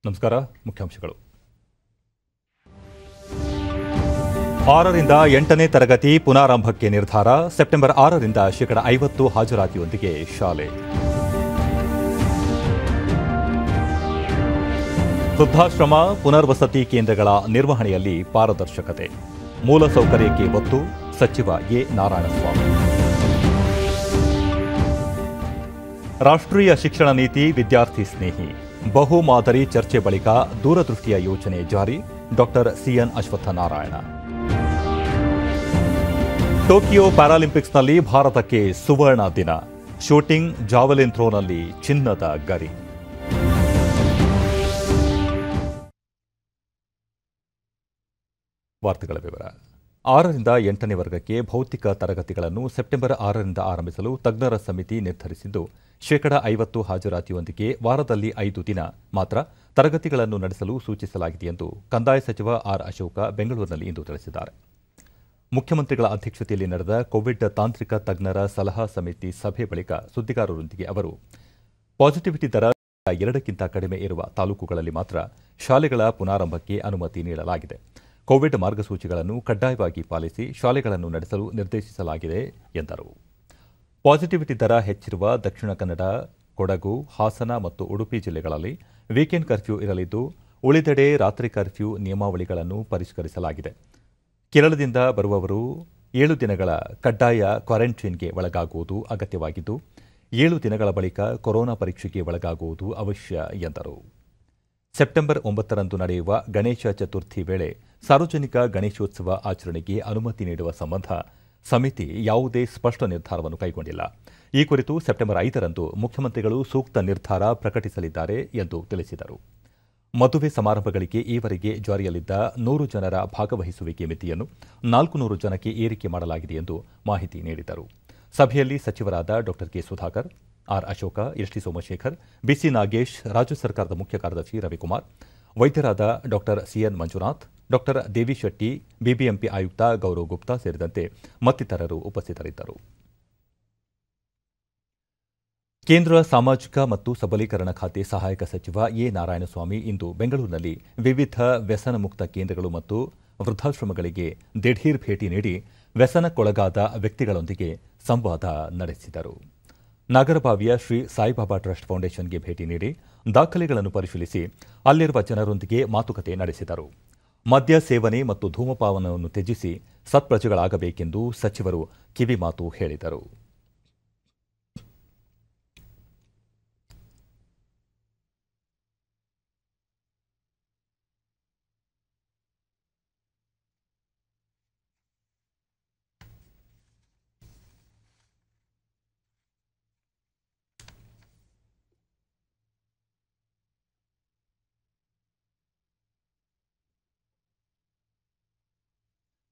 ನಮಸ್ಕಾರ. ಮುಖ್ಯಾಂಶಗಳು. 6ರಿಂದ 8ನೇ ತರಗತಿ ಪುನಾರಂಭಕ್ಕೆ ನಿರ್ಧಾರ. ಸೆಪ್ಟೆಂಬರ್ 6ರಿಂದ %50 ಹಾಜರಾತಿಯೊಂದಿಗೆ ಶಾಲೆ. ವೃದ್ಧಾಶ್ರಮ ಪುನರ್ವಸತಿ ಕೇಂದ್ರಗಳ ನಿರ್ವಹಣೆಯಲ್ಲಿ ಪಾರದರ್ಶಕತೆ. ಮೂಲಸೌಕರ್ಯಕ್ಕೆ ಒತ್ತು. ಸಚಿವ ಎ. ನಾರಾಯಣಸ್ವಾಮಿ. ರಾಷ್ಟ್ರೀಯ ಶಿಕ್ಷಣ ನೀತಿ ವಿದ್ಯಾರ್ಥಿ ಸ್ನೇಹಿ. ಬಹು ಮಾದರಿ ಚರ್ಚೆ ಬಳಿಕ ದೂರದೃಷ್ಟಿಯ ಯೋಜನೆ ಜಾರಿ. Doctor CN Ashwathnarayan. ಟೋಕಿಯೋ ಪ್ಯಾರಾಲಿಂಪಿಕ್ಸ್ನಲ್ಲಿ ಭಾರತಕ್ಕೆ ಸುವರ್ಣ ದಿನ. ಶೂಟಿಂಗ್, ಜಾವೆಲಿನ್ ಥ್ರೋನಲ್ಲಿ ಚಿನ್ನದ ಗರಿ. ವಾರ್ತೆಗಳ ವಿವರ. 6ರಿಂದ 8ನೇ ವರ್ಗಕ್ಕೆ ಭೌತಿಕ ತರಗತಿಗಳನ್ನು ಸೆಪ್ಟೆಂಬರ್ 6ರಿಂದ ಆರಂಭಿಸಲು ತಜ್ಞರ ಸಮಿತಿ ನಿರ್ಧರಿಸಿದ್ದು, %50 ಹಾಜರಾತಿಯೊಂದಿಗೆ ವಾರದಲ್ಲಿ 5 ದಿನ ಮಾತ್ರ ತರಗತಿಗಳನ್ನು ನಡೆಸಲು ಸೂಚಿಸಲಾಗಿದೆ ಎಂದು ಕಂದಾಯ ಸಚಿವ ಆರ್. ಅಶೋಕ ಬೆಂಗಳೂರಿನಲ್ಲಿ ಇಂದು ತಿಳಿಸಿದ್ದಾರೆ. ಮುಖ್ಯಮಂತ್ರಿಗಳ ಅಧ್ಯಕ್ಷತೆಯಲ್ಲಿ ನಡೆದ ಕೋವಿಡ್ ತಾಂತ್ರಿಕ ತಜ್ಞರ ಸಲಹಾ ಸಮಿತಿ ಸಭೆ ಬಳಿಕ ಸುದ್ದಿಗಾರರೊಂದಿಗೆ ಅವರು, ಪಾಸಿಟಿವಿಟಿ ದರ 2ಕ್ಕಿಂತ ಕಡಿಮೆ ಇರುವ ತಾಲೂಕುಗಳಲ್ಲಿ ಮಾತ್ರ ಶಾಲೆಗಳ ಪುನಾರಂಭಕ್ಕೆ ಅನುಮತಿ ನೀಡಲಾಗಿದೆ. ಕೋವಿಡ್ ಮಾರ್ಗಸೂಚಿಗಳನ್ನು ಕಡ್ಡಾಯವಾಗಿ ಪಾಲಿಸಿ ಶಾಲೆಗಳನ್ನು ನಡೆಸಲು ನಿರ್ದೇಶಿಸಲಾಗಿದೆ ಎಂದರು. ಪಾಸಿಟಿವಿಟಿ ದರ ಹೆಚ್ಚಿರುವ ದಕ್ಷಿಣ ಕನ್ನಡ, ಕೊಡಗು, ಹಾಸನ ಮತ್ತು ಉಡುಪಿ ಜಿಲ್ಲೆಗಳಲ್ಲಿ ವೀಕೆಂಡ್ ಕರ್ಫ್ಯೂ ಇರಲಿದ್ದು, ಉಳಿದೆಡೆ ರಾತ್ರಿ ಕರ್ಫ್ಯೂ ನಿಯಮಾವಳಿಗಳನ್ನು ಪರಿಷ್ಕರಿಸಲಾಗಿದೆ. ಕೇರಳದಿಂದ ಬರುವವರು 7 ದಿನಗಳ ಕಡ್ಡಾಯ ಕ್ವಾರಂಟೈನ್ಗೆ ಒಳಗಾಗುವುದು ಅಗತ್ಯವಾಗಿದ್ದು, 7 ದಿನಗಳ ಬಳಿಕ ಕೊರೋನಾ ಪರೀಕ್ಷೆಗೆ ಒಳಗಾಗುವುದು ಅವಶ್ಯ ಎಂದರು. ಸೆಪ್ಟೆಂಬರ್ 9ರಂದು ನಡೆಯುವ ಗಣೇಶ ಚತುರ್ಥಿ ವೇಳೆ ಸಾರ್ವಜನಿಕ ಗಣೇಶೋತ್ಸವ ಆಚರಣೆಗೆ ಅನುಮತಿ ನೀಡುವ ಸಂಬಂಧ ಸಮಿತಿ ಯಾವುದೇ ಸ್ಪಷ್ಟ ನಿರ್ಧಾರವನ್ನು ಕೈಗೊಂಡಿಲ್ಲ. ಈ ಕುರಿತು ಸೆಪ್ಟೆಂಬರ್ 5ರಂದು ಮುಖ್ಯಮಂತ್ರಿಗಳು ಸೂಕ್ತ ನಿರ್ಧಾರ ಪ್ರಕಟಿಸಲಿದ್ದಾರೆ ಎಂದು ತಿಳಿಸಿದರು. ಮದುವೆ ಸಮಾರಂಭಗಳಿಗೆ ಈವರೆಗೆ ಜಾರಿಯಲ್ಲಿದ್ದ 100 ಜನರ ಭಾಗವಹಿಸುವಿಕೆ ಮಿತಿಯನ್ನು 400 ಜನಕ್ಕೆ ಏರಿಕೆ ಮಾಡಲಾಗಿದೆ ಎಂದು ಮಾಹಿತಿ ನೀಡಿದರು. ಸಭೆಯಲ್ಲಿ ಸಚಿವರಾದ ಡಾ K. Sudhakar, R. Ashoka, S. T. Somashekar, BC Nagesh, ರಾಜ್ಯ ಸರ್ಕಾರದ ಮುಖ್ಯ ಕಾರ್ಯದರ್ಶಿ ರವಿಕುಮಾರ್, ವೈದ್ಯರಾದ ಡಾ ಸಿಎನ್ ಮಂಜುನಾಥ್, ಡಾ ದೇವಿ ಶೆಟ್ಟಿ, ಬಿಬಿಎಂಪಿ ಆಯುಕ್ತ ಗೌರವ್ ಗುಪ್ತಾ ಸೇರಿದಂತೆ ಮತ್ತಿತರರು ಉಪಸ್ಥಿತರಿದ್ದರು. ಕೇಂದ್ರ ಸಾಮಾಜಿಕ ಮತ್ತು ಸಬಲೀಕರಣ ಖಾತೆ ಸಹಾಯಕ ಸಚಿವ ಎ. ನಾರಾಯಣಸ್ವಾಮಿ ಇಂದು ಬೆಂಗಳೂರಿನಲ್ಲಿ ವಿವಿಧ ವ್ಯಸನ ಮುಕ್ತ ಕೇಂದ್ರಗಳು ಮತ್ತು ವೃದ್ಧಾಶ್ರಮಗಳಿಗೆ ದಿಢೀರ್ ಭೇಟಿ ನೀಡಿ ವ್ಯಸನಕ್ಕೊಳಗಾದ ವ್ಯಕ್ತಿಗಳೊಂದಿಗೆ ಸಂವಾದ ನಡೆಸಿದರು. ನಾಗರಬಾವಿಯ ಶ್ರೀ ಸಾಯಿಬಾಬಾ ಟ್ರಸ್ಟ್ ಫೌಂಡೇಶನ್ಗೆ ಭೇಟಿ ನೀಡಿ ದಾಖಲೆಗಳನ್ನು ಪರಿಶೀಲಿಸಿ ಅಲ್ಲಿರುವ ಜನರೊಂದಿಗೆ ಮಾತುಕತೆ ನಡೆಸಿದರು. ಮದ್ಯ ಸೇವನೆ ಮತ್ತು ಧೂಮಪಾನವನ್ನು ತ್ಯಜಿಸಿ ಸತ್ಪ್ರಜೆಗಳಾಗಬೇಕೆಂದು ಸಚಿವರು ಕಿವಿಮಾತು ಹೇಳಿದರು.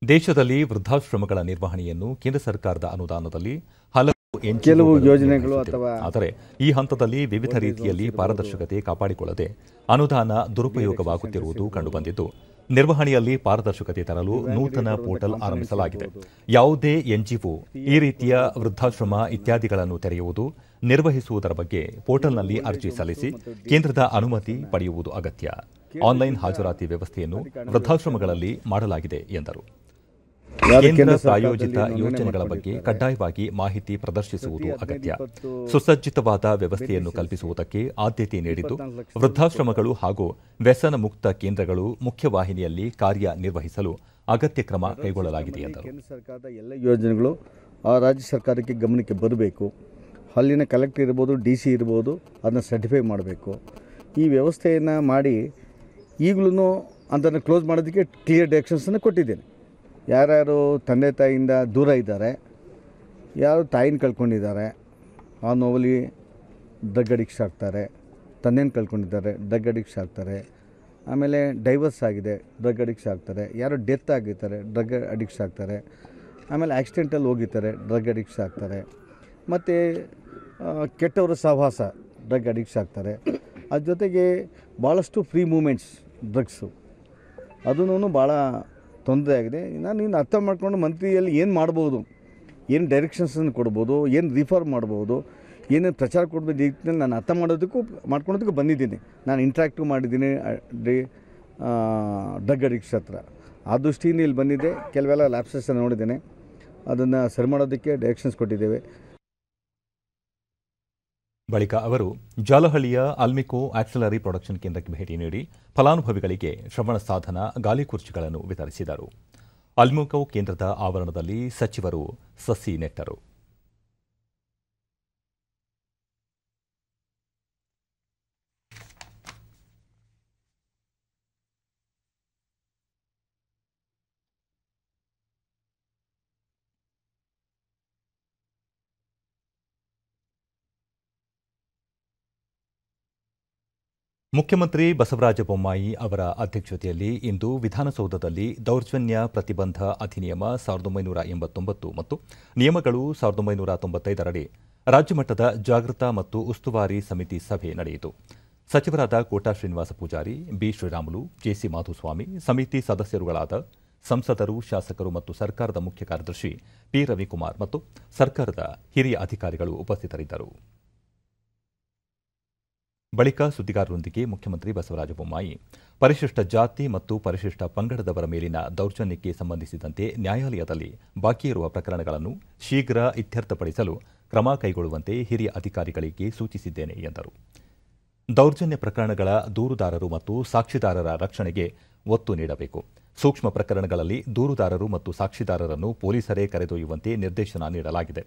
ದೇಶದಲ್ಲಿ ವೃದ್ಧಾಶ್ರಮಗಳ ನಿರ್ವಹಣೆಯನ್ನು ಕೇಂದ್ರ ಸರ್ಕಾರದ ಅನುದಾನದಲ್ಲಿ ಕೆಲವು ಯೋಜನೆಗಳು ಆದರೆ ಈ ಹಂತದಲ್ಲಿ ವಿವಿಧ ರೀತಿಯಲ್ಲಿ ಪಾರದರ್ಶಕತೆ ಕಾಪಾಡಿಕೊಳ್ಳದೆ ಅನುದಾನ ದುರುಪಯೋಗವಾಗುತ್ತಿರುವುದು ಕಂಡುಬಂದಿದ್ದು, ನಿರ್ವಹಣೆಯಲ್ಲಿ ಪಾರದರ್ಶಕತೆ ತರಲು ನೂತನ ಪೋರ್ಟಲ್ ಆರಂಭಿಸಲಾಗಿದೆ. ಯಾವುದೇ ಎನ್ಜಿಒ ಈ ರೀತಿಯ ವೃದ್ಧಾಶ್ರಮ ಇತ್ಯಾದಿಗಳನ್ನು ತೆರೆಯುವುದು, ನಿರ್ವಹಿಸುವುದರ ಬಗ್ಗೆ ಪೋರ್ಟಲ್ನಲ್ಲಿ ಅರ್ಜಿ ಸಲ್ಲಿಸಿ ಕೇಂದ್ರದ ಅನುಮತಿ ಪಡೆಯುವುದು ಅಗತ್ಯ. ಆನ್ಲೈನ್ ಹಾಜರಾತಿ ವ್ಯವಸ್ಥೆಯನ್ನು ವೃದ್ಧಾಶ್ರಮಗಳಲ್ಲಿ ಮಾಡಲಾಗಿದೆ ಎಂದರು. ಕೇಂದ್ರ ಪ್ರಾಯೋಜಿತ ಯೋಜನೆಗಳ ಬಗ್ಗೆ ಕಡ್ಡಾಯವಾಗಿ ಮಾಹಿತಿ ಪ್ರದರ್ಶಿಸುವುದು ಅಗತ್ಯ. ಸುಸಜ್ಜಿತವಾದ ವ್ಯವಸ್ಥೆಯನ್ನು ಕಲ್ಪಿಸುವುದಕ್ಕೆ ಆದ್ಯತೆ ನೀಡಿದ್ದು, ವೃದ್ಧಾಶ್ರಮಗಳು ಹಾಗೂ ವ್ಯಸನ ಮುಕ್ತ ಕೇಂದ್ರಗಳು ಮುಖ್ಯವಾಹಿನಿಯಲ್ಲಿ ಕಾರ್ಯನಿರ್ವಹಿಸಲು ಅಗತ್ಯ ಕ್ರಮ ಕೈಗೊಳ್ಳಲಾಗಿದೆ ಎಂದರು. ಕೇಂದ್ರ ಸರ್ಕಾರದ ಎಲ್ಲ ಯೋಜನೆಗಳು ರಾಜ್ಯ ಸರ್ಕಾರಕ್ಕೆ ಗಮನಕ್ಕೆ ಬರಬೇಕು. ಅಲ್ಲಿನ ಕಲೆಕ್ಟರ್ ಇರ್ಬೋದು, DC ಇರ್ಬೋದು, ಅದನ್ನು ಸರ್ಟಿಫೈ ಮಾಡಬೇಕು. ಈ ವ್ಯವಸ್ಥೆಯನ್ನು ಮಾಡಿ ಈಗಲೂ ಅದನ್ನು ಕ್ಲೋಸ್ ಮಾಡೋದಕ್ಕೆ ಕ್ಲಿಯರ್ ಡೈರೆಕ್ಷನ್ಸನ್ನು ಕೊಟ್ಟಿದ್ದೇನೆ. ಯಾರ್ಯಾರು ತಂದೆ ತಾಯಿಯಿಂದ ದೂರ ಇದ್ದಾರೆ, ಯಾರು ತಾಯಿನ ಕಳ್ಕೊಂಡಿದ್ದಾರೆ, ಆ ನೋವಲ್ಲಿ ಡ್ರಗ್ ಅಡಿಕ್ಟ್ಸ್ ಆಗ್ತಾರೆ, ತಂದೆನ ಕಳ್ಕೊಂಡಿದ್ದಾರೆ, ಡ್ರಗ್ ಅಡಿಕ್ಟ್ಸ್ ಆಗ್ತಾರೆ, ಆಮೇಲೆ ಡೈವರ್ಸ್ ಆಗಿದೆ, ಡ್ರಗ್ ಅಡಿಕ್ಟ್ಸ್ ಆಗ್ತಾರೆ, ಯಾರು ಡೆತ್ ಆಗಿರ್ತಾರೆ, ಡ್ರಗ್ ಅಡಿಕ್ಟ್ಸ್ ಆಗ್ತಾರೆ, ಆಮೇಲೆ ಆಕ್ಸಿಡೆಂಟಲ್ಲಿ ಹೋಗಿರ್ತಾರೆ, ಡ್ರಗ್ ಅಡಿಕ್ಟ್ಸ್ ಆಗ್ತಾರೆ, ಮತ್ತು ಕೆಟ್ಟವರ ಸಹವಾಸ, ಡ್ರಗ್ ಅಡಿಕ್ಟ್ಸ್ ಆಗ್ತಾರೆ. ಅದ್ರ ಜೊತೆಗೆ ಭಾಳಷ್ಟು ಫ್ರೀ ಮೂಮೆಂಟ್ಸ್ ಡ್ರಗ್ಸು ಅದೂ ಭಾಳ ತೊಂದರೆ ಆಗಿದೆ. ನೀನು ಅರ್ಥ ಮಾಡ್ಕೊಂಡು ಮಂತ್ರಿಯಲ್ಲಿ ಏನು ಮಾಡ್ಬೋದು, ಏನು ಡೈರೆಕ್ಷನ್ಸನ್ನು ಕೊಡ್ಬೋದು, ಏನು ರಿಫರ್ ಮಾಡ್ಬೋದು, ಏನೇನು ಪ್ರಚಾರ ಕೊಡಬೇಕು ಈ ನಿಟ್ಟಿನಲ್ಲಿ ನಾನು ಅರ್ಥ ಮಾಡ್ಕೊಳೋದಕ್ಕೂ ಬಂದಿದ್ದೀನಿ. ನಾನು ಇಂಟ್ರ್ಯಾಕ್ಟಿವ್ ಮಾಡಿದ್ದೀನಿ ಡ್ರಗ್ ಅಡಿಕ್ಟ್ಸ್ ಹತ್ರ. ಆ ದೃಷ್ಟಿಯಿಂದ ಇಲ್ಲಿ ಬಂದಿದ್ದೆ. ಕೆಲವೆಲ್ಲ ಲ್ಯಾಪ್ಸಸ್ ನೋಡಿದ್ದೇನೆ, ಅದನ್ನು ಸರಿ ಮಾಡೋದಕ್ಕೆ ಡೈರೆಕ್ಷನ್ಸ್ ಕೊಟ್ಟಿದ್ದೇವೆ. ಬಳಿಕ ಅವರು ಜಾಲಹಳ್ಳಿಯ ಅಲ್ಮಿಕೋ ಆಕ್ಸಿಲರಿ ಪ್ರೊಡಕ್ಷನ್ ಕೇಂದ್ರಕ್ಕೆ ಭೇಟಿ ನೀಡಿ ಫಲಾನುಭವಿಗಳಿಗೆ ಶ್ರವಣ ಸಾಧನ ಗಾಲಿ ಕುರ್ಚಿಗಳನ್ನು ವಿತರಿಸಿದರು. ಅಲ್ಮಿಕೋ ಕೇಂದ್ರದ ಆವರಣದಲ್ಲಿ ಸಚಿವರು ಸಸಿ ನೆಟ್ಟರು. ಮುಖ್ಯಮಂತ್ರಿ ಬಸವರಾಜ ಬೊಮ್ಮಾಯಿ ಅವರ ಅಧ್ಯಕ್ಷತೆಯಲ್ಲಿ ಇಂದು ವಿಧಾನಸೌಧದಲ್ಲಿ ದೌರ್ಜನ್ಯ ಪ್ರತಿಬಂಧ ಅಧಿನಿಯಮ 1989 ಮತ್ತು ನಿಯಮಗಳು 1995ರಡಿ ರಾಜ್ಯಮಟ್ಟದ ಜಾಗೃತ ಮತ್ತು ಉಸ್ತುವಾರಿ ಸಮಿತಿ ಸಭೆ ನಡೆಯಿತು. ಸಚಿವರಾದ ಕೋಟಾ ಶ್ರೀನಿವಾಸ ಪೂಜಾರಿ, ಬಿ ಶ್ರೀರಾಮುಲು, ಜೆಸಿ ಮಾಧುಸ್ವಾಮಿ, ಸಮಿತಿ ಸದಸ್ಯರುಗಳಾದ ಸಂಸದರು, ಶಾಸಕರು ಮತ್ತು ಸರ್ಕಾರದ ಮುಖ್ಯ ಕಾರ್ಯದರ್ಶಿ ಪಿ ರವಿಕುಮಾರ್ ಮತ್ತು ಸರ್ಕಾರದ ಹಿರಿಯ ಅಧಿಕಾರಿಗಳು ಉಪಸ್ಥಿತರಿದ್ದರು. ಬಳಿಕ ಸುದ್ದಿಗಾರರೊಂದಿಗೆ ಮುಖ್ಯಮಂತ್ರಿ ಬಸವರಾಜ ಬೊಮ್ಮಾಯಿ ಪರಿಶಿಷ್ಟ ಜಾತಿ ಮತ್ತು ಪರಿಶಿಷ್ಟ ಪಂಗಡದವರ ಮೇಲಿನ ದೌರ್ಜನ್ಯಕ್ಕೆ ಸಂಬಂಧಿಸಿದಂತೆ ನ್ಯಾಯಾಲಯದಲ್ಲಿ ಬಾಕಿ ಇರುವ ಪ್ರಕರಣಗಳನ್ನು ಶೀಘ್ರ ಇತ್ಯರ್ಥಪಡಿಸಲು ಕ್ರಮ ಕೈಗೊಳ್ಳುವಂತೆ ಹಿರಿಯ ಅಧಿಕಾರಿಗಳಿಗೆ ಸೂಚಿಸಿದ್ದೇನೆ ಎಂದರು. ದೌರ್ಜನ್ಯ ಪ್ರಕರಣಗಳ ದೂರುದಾರರು ಮತ್ತು ಸಾಕ್ಷಿದಾರರ ರಕ್ಷಣೆಗೆ ಒತ್ತು ನೀಡಬೇಕು. ಸೂಕ್ಷ್ಮ ಪ್ರಕರಣಗಳಲ್ಲಿ ದೂರುದಾರರು ಮತ್ತು ಸಾಕ್ಷಿದಾರರನ್ನು ಪೊಲೀಸರೇ ಕರೆದೊಯ್ಯುವಂತೆ ನಿರ್ದೇಶನ ನೀಡಲಾಗಿದೆ.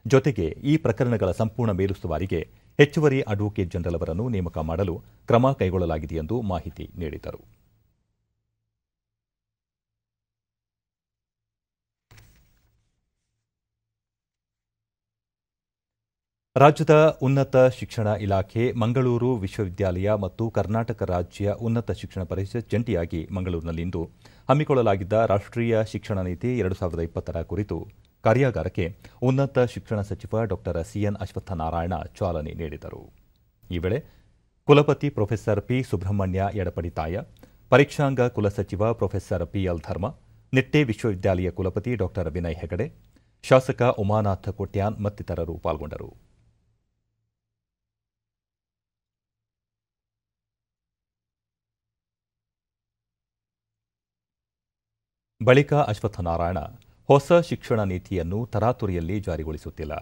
ಜೊತೆಗೆ ಈ ಪ್ರಕರಣಗಳ ಸಂಪೂರ್ಣ ಮೇಲುಸ್ತುವಾರಿಗೆ ಹೆಚ್ಚುವರಿ ಅಡ್ವೊಕೇಟ್ ಜನರಲ್ ಅವರನ್ನು ನೇಮಕ ಮಾಡಲು ಕ್ರಮ ಕೈಗೊಳ್ಳಲಾಗಿದೆ ಎಂದು ಮಾಹಿತಿ ನೀಡಿದರು. ರಾಜ್ಯದ ಉನ್ನತ ಶಿಕ್ಷಣ ಇಲಾಖೆ, ಮಂಗಳೂರು ವಿಶ್ವವಿದ್ಯಾಲಯ ಮತ್ತು ಕರ್ನಾಟಕ ರಾಜ್ಯ ಉನ್ನತ ಶಿಕ್ಷಣ ಪರಿಷತ್ ಜಂಟಿಯಾಗಿ ಮಂಗಳೂರಿನಲ್ಲಿಂದು ಹಮ್ಮಿಕೊಳ್ಳಲಾಗಿದ್ದ ರಾಷ್ಟ್ರೀಯ ಶಿಕ್ಷಣ ನೀತಿ 2020 ಕುರಿತು ಕಾರ್ಯಾಗಾರಕ್ಕೆ ಉನ್ನತ ಶಿಕ್ಷಣ ಸಚಿವ ಡಾ ಸಿಎನ್ ಅಶ್ವತ್ಥನಾರಾಯಣ ಚಾಲನೆ ನೀಡಿದರು. ಈ ವೇಳೆ ಕುಲಪತಿ ಪ್ರೊಫೆಸರ್ ಪಿ ಸುಬ್ರಹ್ಮಣ್ಯ ಯಡಪಡಿತಾಯ, ಪರೀಕ್ಷಾಂಗ ಕುಲಸಚಿವ ಪ್ರೊಫೆಸರ್ ಪಿಎಲ್ ಧರ್ಮ, ನಿಟ್ಟೆ ವಿಶ್ವವಿದ್ಯಾಲಯ ಕುಲಪತಿ ಡಾ ವಿನಯ್ ಹೆಗಡೆ, ಶಾಸಕ ಉಮಾನಾಥ ಕೊಟ್ಯಾನ್ ಮತ್ತಿತರರು ಪಾಲ್ಗೊಂಡರು. ಬಳಿಕ ಅಶ್ವತ್ಥನಾರಾಯಣ ಹೊಸ ಶಿಕ್ಷಣ ನೀತಿಯನ್ನು ತರಾತುರಿಯಲ್ಲಿ ಜಾರಿಗೊಳಿಸುತ್ತಿಲ್ಲ.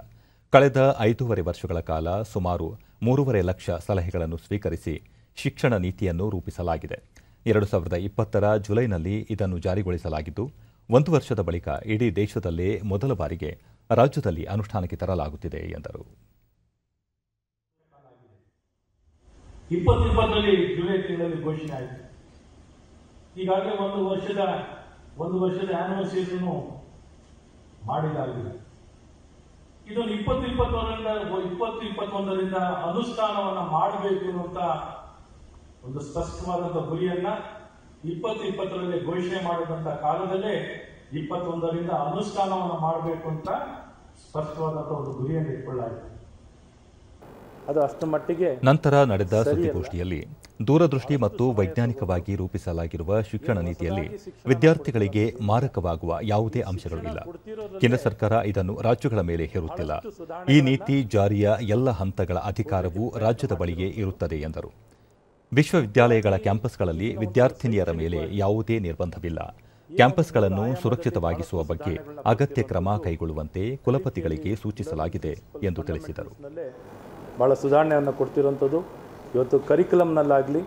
ಕಳೆದ 5.5 ವರ್ಷಗಳ ಕಾಲ ಸುಮಾರು 3.5 ಲಕ್ಷ ಸಲಹೆಗಳನ್ನು ಸ್ವೀಕರಿಸಿ ಶಿಕ್ಷಣ ನೀತಿಯನ್ನು ರೂಪಿಸಲಾಗಿದೆ. 2020ರ ಜುಲೈನಲ್ಲಿ ಇದನ್ನು ಜಾರಿಗೊಳಿಸಲಾಗಿದ್ದು, 1 ವರ್ಷದ ಬಳಿಕ ಇಡೀ ದೇಶದಲ್ಲೇ ಮೊದಲ ಬಾರಿಗೆ ರಾಜ್ಯದಲ್ಲಿ ಅನುಷ್ಠಾನಕ್ಕೆ ತರಲಾಗುತ್ತಿದೆ ಎಂದರು. 2020ರಲ್ಲಿ ಜುಲೈ ತಿಂಗಳಲ್ಲಿ ಘೋಷಣೆ ಆಯಿತು. ಈಗಾಗಲೇ ಒಂದು ವರ್ಷದ ಆನಿವರ್ಸರಿಯನ್ನು ಮಾಡಿದಾಗಿದೆ. ಇದನ್ನು 2021ರಿಂದ ಅನುಷ್ಠಾನವನ್ನ ಮಾಡಬೇಕು ಅನ್ನುವಂತ ಒಂದು ಸ್ಪಷ್ಟವಾದಂತಹ ಗುರಿಯನ್ನ 2020ರಲ್ಲಿ ಘೋಷಣೆ ಮಾಡಿದಂತ ಕಾಲದಲ್ಲೇ 21ರಿಂದ ಅನುಷ್ಠಾನವನ್ನ ಮಾಡಬೇಕು ಅಂತ ಸ್ಪಷ್ಟವಾದಂತಹ ಒಂದು ಗುರಿಯನ್ನು ಇಟ್ಕೊಳ್ಳಲಾಗಿದೆ. ಅದು ಅಷ್ಟು ಮಟ್ಟಿಗೆ. ನಂತರ ನಡೆದ ಸುದ್ದಿಗೋಷ್ಠಿಯಲ್ಲಿ ದೂರದೃಷ್ಟಿ ಮತ್ತು ವೈಜ್ಞಾನಿಕವಾಗಿ ರೂಪಿಸಲಾಗಿರುವ ಶಿಕ್ಷಣ ನೀತಿಯಲ್ಲಿ ವಿದ್ಯಾರ್ಥಿಗಳಿಗೆ ಮಾರಕವಾಗುವ ಯಾವುದೇ ಅಂಶಗಳು ಇಲ್ಲ. ಕೇಂದ್ರ ಸರ್ಕಾರ ಇದನ್ನು ರಾಜ್ಯಗಳ ಮೇಲೆ ಹೇರುತ್ತಿಲ್ಲ. ಈ ನೀತಿ ಜಾರಿಯ ಎಲ್ಲ ಹಂತಗಳ ಅಧಿಕಾರವೂ ರಾಜ್ಯದ ಬಳಿಯೇ ಇರುತ್ತದೆ ಎಂದರು. ವಿಶ್ವವಿದ್ಯಾಲಯಗಳ ಕ್ಯಾಂಪಸ್ಗಳಲ್ಲಿ ವಿದ್ಯಾರ್ಥಿನಿಯರ ಮೇಲೆ ಯಾವುದೇ ನಿರ್ಬಂಧವಿಲ್ಲ. ಕ್ಯಾಂಪಸ್ಗಳನ್ನು ಸುರಕ್ಷಿತವಾಗಿಸುವ ಬಗ್ಗೆ ಅಗತ್ಯ ಕ್ರಮ ಕೈಗೊಳ್ಳುವಂತೆ ಕುಲಪತಿಗಳಿಗೆ ಸೂಚಿಸಲಾಗಿದೆ ಎಂದು ತಿಳಿಸಿದರು. ಭಾಳ ಸುಧಾರಣೆಯನ್ನು ಕೊಡ್ತಿರುವಂಥದ್ದು ಇವತ್ತು ಕರಿಕ್ಯುಲಮ್ನಲ್ಲಾಗಲಿ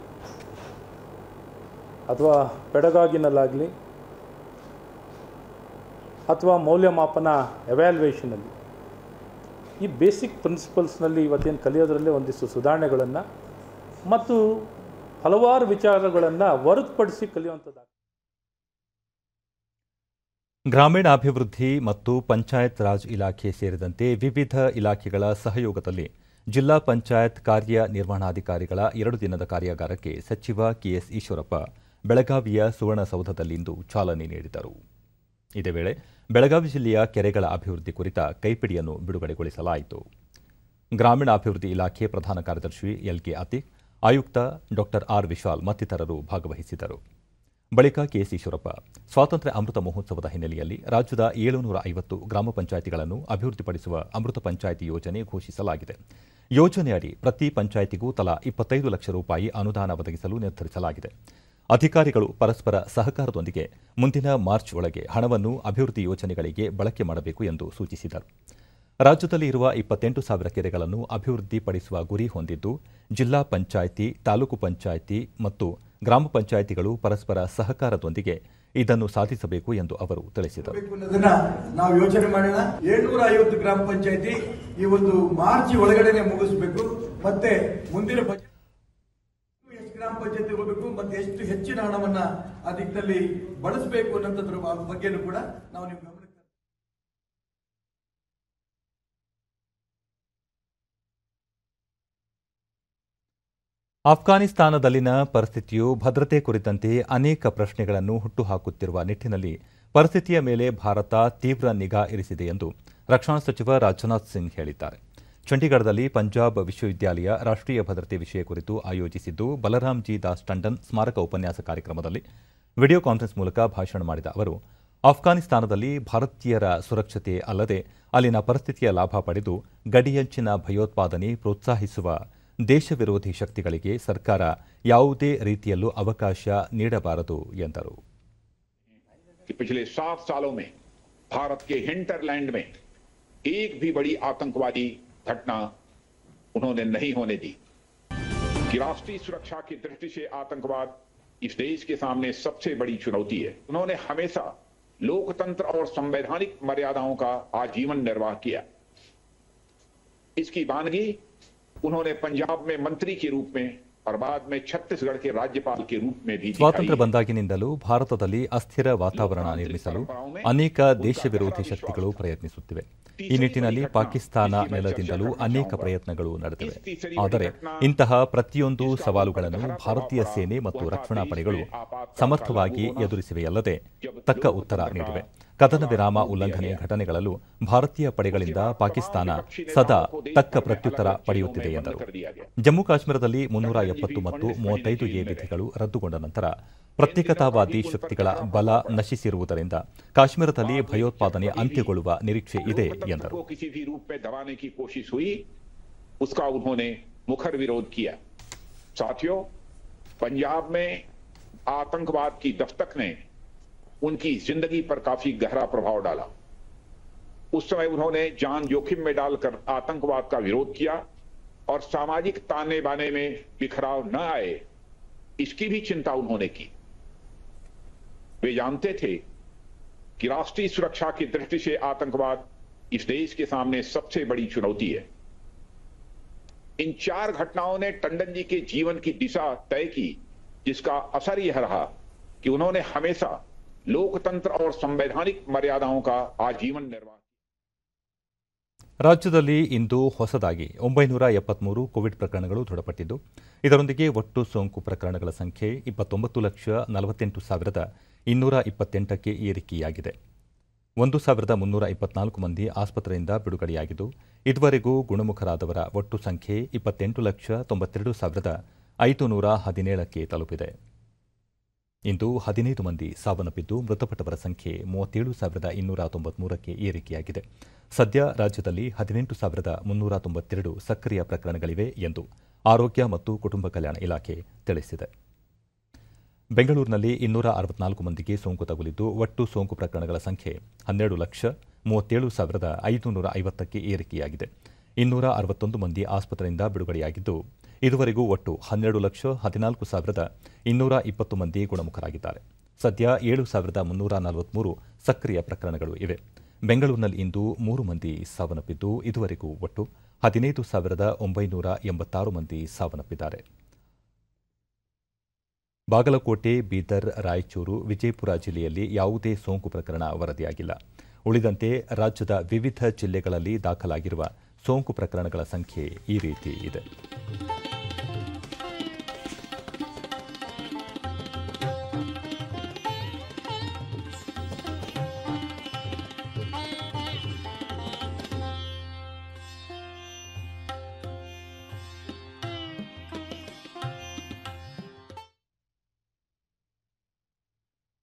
ಅಥವಾ ಪೆಡಗಾಗಿನಲ್ಲಾಗಲಿ ಅಥವಾ ಮೌಲ್ಯಮಾಪನ ಎವ್ಯಾಲ್ಯೂಯೇಷನಲ್ಲಿ ಈ ಬೇಸಿಕ್ ಪ್ರಿನ್ಸಿಪಲ್ಸ್ನಲ್ಲಿ ಇವತ್ತೇನು ಕಲಿಯೋದರಲ್ಲೇ ಒಂದಿಷ್ಟು ಸುಧಾರಣೆಗಳನ್ನು ಮತ್ತು ಹಲವಾರು ವಿಚಾರಗಳನ್ನು ಹೊರತುಪಡಿಸಿ ಕಲಿಯುವಂಥದ್ದು. ಗ್ರಾಮೀಣಾಭಿವೃದ್ಧಿ ಮತ್ತು ಪಂಚಾಯತ್ ರಾಜ್ ಇಲಾಖೆ ಸೇರಿದಂತೆ ವಿವಿಧ ಇಲಾಖೆಗಳ ಸಹಯೋಗದಲ್ಲಿ ಜಿಲ್ಲಾ ಪಂಚಾಯತ್ ಕಾರ್ಯನಿರ್ವಹಣಾಧಿಕಾರಿಗಳ 2 ದಿನದ ಕಾರ್ಯಾಗಾರಕ್ಕೆ ಸಚಿವ ಕೆಎಸ್ ಈಶ್ವರಪ್ಪ ಬೆಳಗಾವಿಯ ಸುವರ್ಣಸೌಧದಲ್ಲಿಂದು ಚಾಲನೆ ನೀಡಿದರು. ಇದೇ ವೇಳೆ ಬೆಳಗಾವಿ ಜಿಲ್ಲೆಯ ಕೆರೆಗಳ ಅಭಿವೃದ್ಧಿ ಕುರಿತ ಕೈಪಿಡಿಯನ್ನು ಬಿಡುಗಡೆಗೊಳಿಸಲಾಯಿತು. ಗ್ರಾಮೀಣಾಭಿವೃದ್ಧಿ ಇಲಾಖೆ ಪ್ರಧಾನ ಕಾರ್ಯದರ್ಶಿ ಎಲ್ಕೆ ಅತೀಕ್, ಆಯುಕ್ತ ಡಾ ಆರ್ ವಿಶಾಲ್ ಮತ್ತಿತರರು ಭಾಗವಹಿಸಿದರು. ಬಳಿಕ ಕೆಎಸ್ ಈಶ್ವರಪ್ಪ ಸ್ವಾತಂತ್ರ್ಯ ಅಮೃತ ಮಹೋತ್ಸವದ ಹಿನ್ನೆಲೆಯಲ್ಲಿ ರಾಜ್ಯದ 750 ಗ್ರಾಮ ಪಂಚಾಯಿತಿಗಳನ್ನು ಅಭಿವೃದ್ಧಿಪಡಿಸುವ ಅಮೃತ ಪಂಚಾಯಿತಿ ಯೋಜನೆ ಘೋಷಿಸಲಾಗಿದೆ. ಯೋಜನೆಯಡಿ ಪ್ರತಿ ಪಂಚಾಯಿತಿಗೂ ತಲಾ 25 ಲಕ್ಷ ರೂಪಾಯಿ ಅನುದಾನ ಒದಗಿಸಲು ನಿರ್ಧರಿಸಲಾಗಿದೆ. ಅಧಿಕಾರಿಗಳು ಪರಸ್ಪರ ಸಹಕಾರದೊಂದಿಗೆ ಮುಂದಿನ ಮಾರ್ಚ್ ಒಳಗೆ ಹಣವನ್ನು ಅಭಿವೃದ್ಧಿ ಯೋಜನೆಗಳಿಗೆ ಬಳಕೆ ಮಾಡಬೇಕು ಎಂದು ಸೂಚಿಸಿದರು. ರಾಜ್ಯದಲ್ಲಿ ಇರುವ 28,000 ಕೆರೆಗಳನ್ನು ಅಭಿವೃದ್ಧಿಪಡಿಸುವ ಗುರಿ ಹೊಂದಿದ್ದು, ಜಿಲ್ಲಾ ಪಂಚಾಯಿತಿ, ತಾಲೂಕು ಪಂಚಾಯಿತಿ ಮತ್ತು ಗ್ರಾಮ ಪಂಚಾಯಿತಿಗಳು ಪರಸ್ಪರ ಸಹಕಾರದೊಂದಿಗೆ ಇದನ್ನು ಸಾಧಿಸಬೇಕು ಎಂದು ಅವರು ತಿಳಿಸಿದರು. ನಾವು ಯೋಚನೆ ಮಾಡೋಣ. 750 ಗ್ರಾಮ ಪಂಚಾಯಿತಿ ಈ ಒಂದು ಮಾರ್ಚ್ ಒಳಗಡೆ ಮುಗಿಸಬೇಕು. ಮತ್ತೆ ಮುಂದಿನ ಎಷ್ಟು ಗ್ರಾಮ ಪಂಚಾಯಿತಿ ಹೋಗಬೇಕು ಮತ್ತೆ ಎಷ್ಟು ಹೆಚ್ಚಿನ ಹಣವನ್ನ ಆ ದಿಕ್ಕಿನಲ್ಲಿ ಬಳಸಬೇಕು ಅನ್ನೋದ್ರ ಬಗ್ಗೆನೂ ಕೂಡ ನಾವು ನಿಮ್ಗೆ ಗಮನ. ಅಫ್ಘಾನಿಸ್ತಾನದಲ್ಲಿನ ಪರಿಸ್ಥಿತಿಯು ಭದ್ರತೆ ಕುರಿತಂತೆ ಅನೇಕ ಪ್ರಶ್ನೆಗಳನ್ನು ಹುಟ್ಟುಹಾಕುತ್ತಿರುವ ನಿಟ್ಟಿನಲ್ಲಿ ಪರಿಸ್ಥಿತಿಯ ಮೇಲೆ ಭಾರತ ತೀವ್ರ ನಿಗಾ ಇರಿಸಿದೆ ಎಂದು ರಕ್ಷಣಾ ಸಚಿವ ರಾಜನಾಥ್ ಸಿಂಗ್ ಹೇಳಿದ್ದಾರೆ. ಚಂಡೀಗಢದಲ್ಲಿ ಪಂಜಾಬ್ ವಿಶ್ವವಿದ್ಯಾಲಯ ರಾಷ್ಟ್ರೀಯ ಭದ್ರತೆ ವಿಷಯ ಕುರಿತು ಆಯೋಜಿಸಿದ್ದು ಬಲರಾಮ್ ಜಿ ದಾಸ್ ಟಂಡನ್ ಸ್ಮಾರಕ ಉಪನ್ಯಾಸ ಕಾರ್ಯಕ್ರಮದಲ್ಲಿ ವಿಡಿಯೋ ಕಾನ್ಫರೆನ್ಸ್ ಮೂಲಕ ಭಾಷಣ ಮಾಡಿದ ಅವರು, ಅಫ್ಘಾನಿಸ್ತಾನದಲ್ಲಿ ಭಾರತೀಯರ ಸುರಕ್ಷತೆ ಅಲ್ಲದೆ ಅಲ್ಲಿನ ಪರಿಸ್ಥಿತಿಯ ಲಾಭ ಪಡೆದು ಗಡಿಯಂಚಿನ ಭಯೋತ್ಪಾದನೆ ಪ್ರೋತ್ಸಾಹಿಸುವ ದೇಶ ವಿರೋಧಿ ಶಕ್ತಿಗಳಿಗೆ ಸರ್ಕಾರ ಯಾವುದೇ ರೀತಿಯಲ್ಲೂ ಅವಕಾಶ ನೀಡಬಾರದು ಎಂದರು. पिछले 7 सालों में भारत के हिंटरलैंड में एक भी बड़ी आतंकवादी घटना उन्होंने नहीं होने दी कि राष्ट्रीय सुरक्षा की दृष्टि से आतंकवाद इस देश के सामने सबसे बड़ी चुनौती है. उन्होंने हमेशा लोकतंत्र और संवैधानिक मर्यादाओं का आजीवन निर्वाह किया. इसकी वानगी उन्होंने पंजाब में मंत्री के रूप में और बाद में छत्तीसगढ़ के राज्यपाल के रूप में भी ಸ್ವಾತಂತ್ರ್ಯ ಬಂದಾಗಿನಿಂದಲೂ ಭಾರತದಲ್ಲಿ ಅಸ್ಥಿರ ವಾತಾವರಣ ನಿರ್ಮಿಸಲು ಅನೇಕ ದೇಶ ವಿರೋಧಿ ಶಕ್ತಿಗಳು ಪ್ರಯತ್ನಿಸುತ್ತಿವೆ. ಈ ನಿಟ್ಟಿನಲ್ಲಿ ಪಾಕಿಸ್ತಾನ ನೆಲದಿಂದಲೂ ಅನೇಕ ಪ್ರಯತ್ನಗಳು ನಡೆದಿವೆ. ಆದರೆ ಇಂತಹ ಪ್ರತಿಯೊಂದು ಸವಾಲುಗಳನ್ನು ಭಾರತೀಯ ಸೇನೆ ಮತ್ತು ರಕ್ಷಣಾ ಪಡೆಗಳು ಸಮರ್ಥವಾಗಿ ಎದುರಿಸಿವೆಯಲ್ಲದೆ ತಕ್ಕ ಉತ್ತರ ನೀಡಿವೆ. ಕದನ ವಿರಾಮ ಉಲ್ಲಂಘನೆ ಘಟನೆಗಳಲ್ಲೂ ಭಾರತೀಯ ಪಡೆಗಳಿಂದ ಪಾಕಿಸ್ತಾನ ಸದಾ ತಕ್ಕ ಪ್ರತ್ಯುತ್ತರ ಪಡೆಯುತ್ತಿದೆ ಎಂದರು. ಜಮ್ಮು ಕಾಶ್ಮೀರದಲ್ಲಿ 370 ಮತ್ತು 35A ವಿಧಿಗಳು ರದ್ದುಗೊಂಡ ನಂತರ ಪ್ರತ್ಯೇಕತಾವಾದಿ ಶಕ್ತಿಗಳ ಬಲ ನಶಿಸಿರುವುದರಿಂದ ಕಾಶ್ಮೀರದಲ್ಲಿ ಭಯೋತ್ಪಾದನೆ ಅಂತ್ಯಗೊಳ್ಳುವ ನಿರೀಕ್ಷೆ ಇದೆ ಎಂದರು. पंजाब में आतंकवाद की दस्तक ने उनकी जिंदगी पर काफी गहरा प्रभाव डाला. उस समय उन्होंने जान जोखिम में डालकर आतंकवाद का विरोध किया और सामाजिक ताने बाने में बिखराव न आए इसकी भी चिंता उन्होंने की. वे जानते थे कि राष्ट्रीय सुरक्षा की दृष्टि से आतंकवाद इस देश के सामने सबसे बड़ी चुनौती है. इन 4 घटनाओं ने टंडन जी के जीवन की दिशा तय की, जिसका असर यह रहा कि उन्होंने हमेशा लोकतंत्र और संवैधानिक मर्यादाओं का आजीवन निर्वाह. ರಾಜ್ಯದಲ್ಲಿ ಇಂದು ಹೊಸದಾಗಿ 973 ಕೋವಿಡ್ ಪ್ರಕರಣಗಳು ದೃಢಪಟ್ಟಿದ್ದು, ಇದರೊಂದಿಗೆ ಒಟ್ಟು ಸೋಂಕು ಪ್ರಕರಣಗಳ ಸಂಖ್ಯೆ 29,48,228ಕ್ಕೆ ಏರಿಕೆಯಾಗಿದೆ. 1,324 ಮಂದಿ ಆಸ್ಪತ್ರೆಯಿಂದ ಬಿಡುಗಡೆಯಾಗಿದ್ದು, ಇದುವರೆಗೂ ಗುಣಮುಖರಾದವರ ಒಟ್ಟು ಸಂಖ್ಯೆ 28,92,517ಕ್ಕೆ ತಲುಪಿದೆ. ಇಂದು 15 ಮಂದಿ ಸಾವನ್ನಪ್ಪಿದ್ದು, ಮೃತಪಟ್ಟವರ ಸಂಖ್ಯೆ 37,293ಕ್ಕೆ ಏರಿಕೆಯಾಗಿದೆ. ಸದ್ಯ ರಾಜ್ಯದಲ್ಲಿ 18,392 ಸಕ್ರಿಯ ಪ್ರಕರಣಗಳಿವೆ ಎಂದು ಆರೋಗ್ಯ ಮತ್ತು ಕುಟುಂಬ ಕಲ್ಯಾಣ ಇಲಾಖೆ ತಿಳಿಸಿದೆ. ಬೆಂಗಳೂರಿನಲ್ಲಿ 264 ಮಂದಿಗೆ ಸೋಂಕು ತಗುಲಿದ್ದು, ಒಟ್ಟು ಸೋಂಕು ಪ್ರಕರಣಗಳ ಸಂಖ್ಯೆ 12,37,550ಕ್ಕೆ ಏರಿಕೆಯಾಗಿದೆ. 261 ಮಂದಿ ಆಸ್ಪತ್ರೆಯಿಂದ ಬಿಡುಗಡೆಯಾಗಿದ್ದು, ಇದುವರೆಗೂ ಒಟ್ಟು 12,14,220 ಮಂದಿ ಗುಣಮುಖರಾಗಿದ್ದಾರೆ. ಸದ್ಯ 7,343 ಸಕ್ರಿಯ ಪ್ರಕರಣಗಳು ಇವೆ. ಬೆಂಗಳೂರಿನಲ್ಲಿ ಇಂದು 3 ಮಂದಿ ಸಾವನ್ನಪ್ಪಿದ್ದು, ಇದುವರೆಗೂ ಒಟ್ಟು 15,986 ಮಂದಿ ಸಾವನ್ನಪ್ಪಿದ್ದಾರೆ. ಬಾಗಲಕೋಟೆ, ಬೀದರ್, ರಾಯಚೂರು, ವಿಜಯಪುರ ಜಿಲ್ಲೆಯಲ್ಲಿ ಯಾವುದೇ ಸೋಂಕು ಪ್ರಕರಣ ವರದಿಯಾಗಿಲ್ಲ. ಉಳಿದಂತೆ ರಾಜ್ಯದ ವಿವಿಧ ಜಿಲ್ಲೆಗಳಲ್ಲಿ ದಾಖಲಾಗಿರುವ ಸೋಂಕು ಪ್ರಕರಣಗಳ ಸಂಖ್ಯೆ ಈ ರೀತಿ ಇದೆ.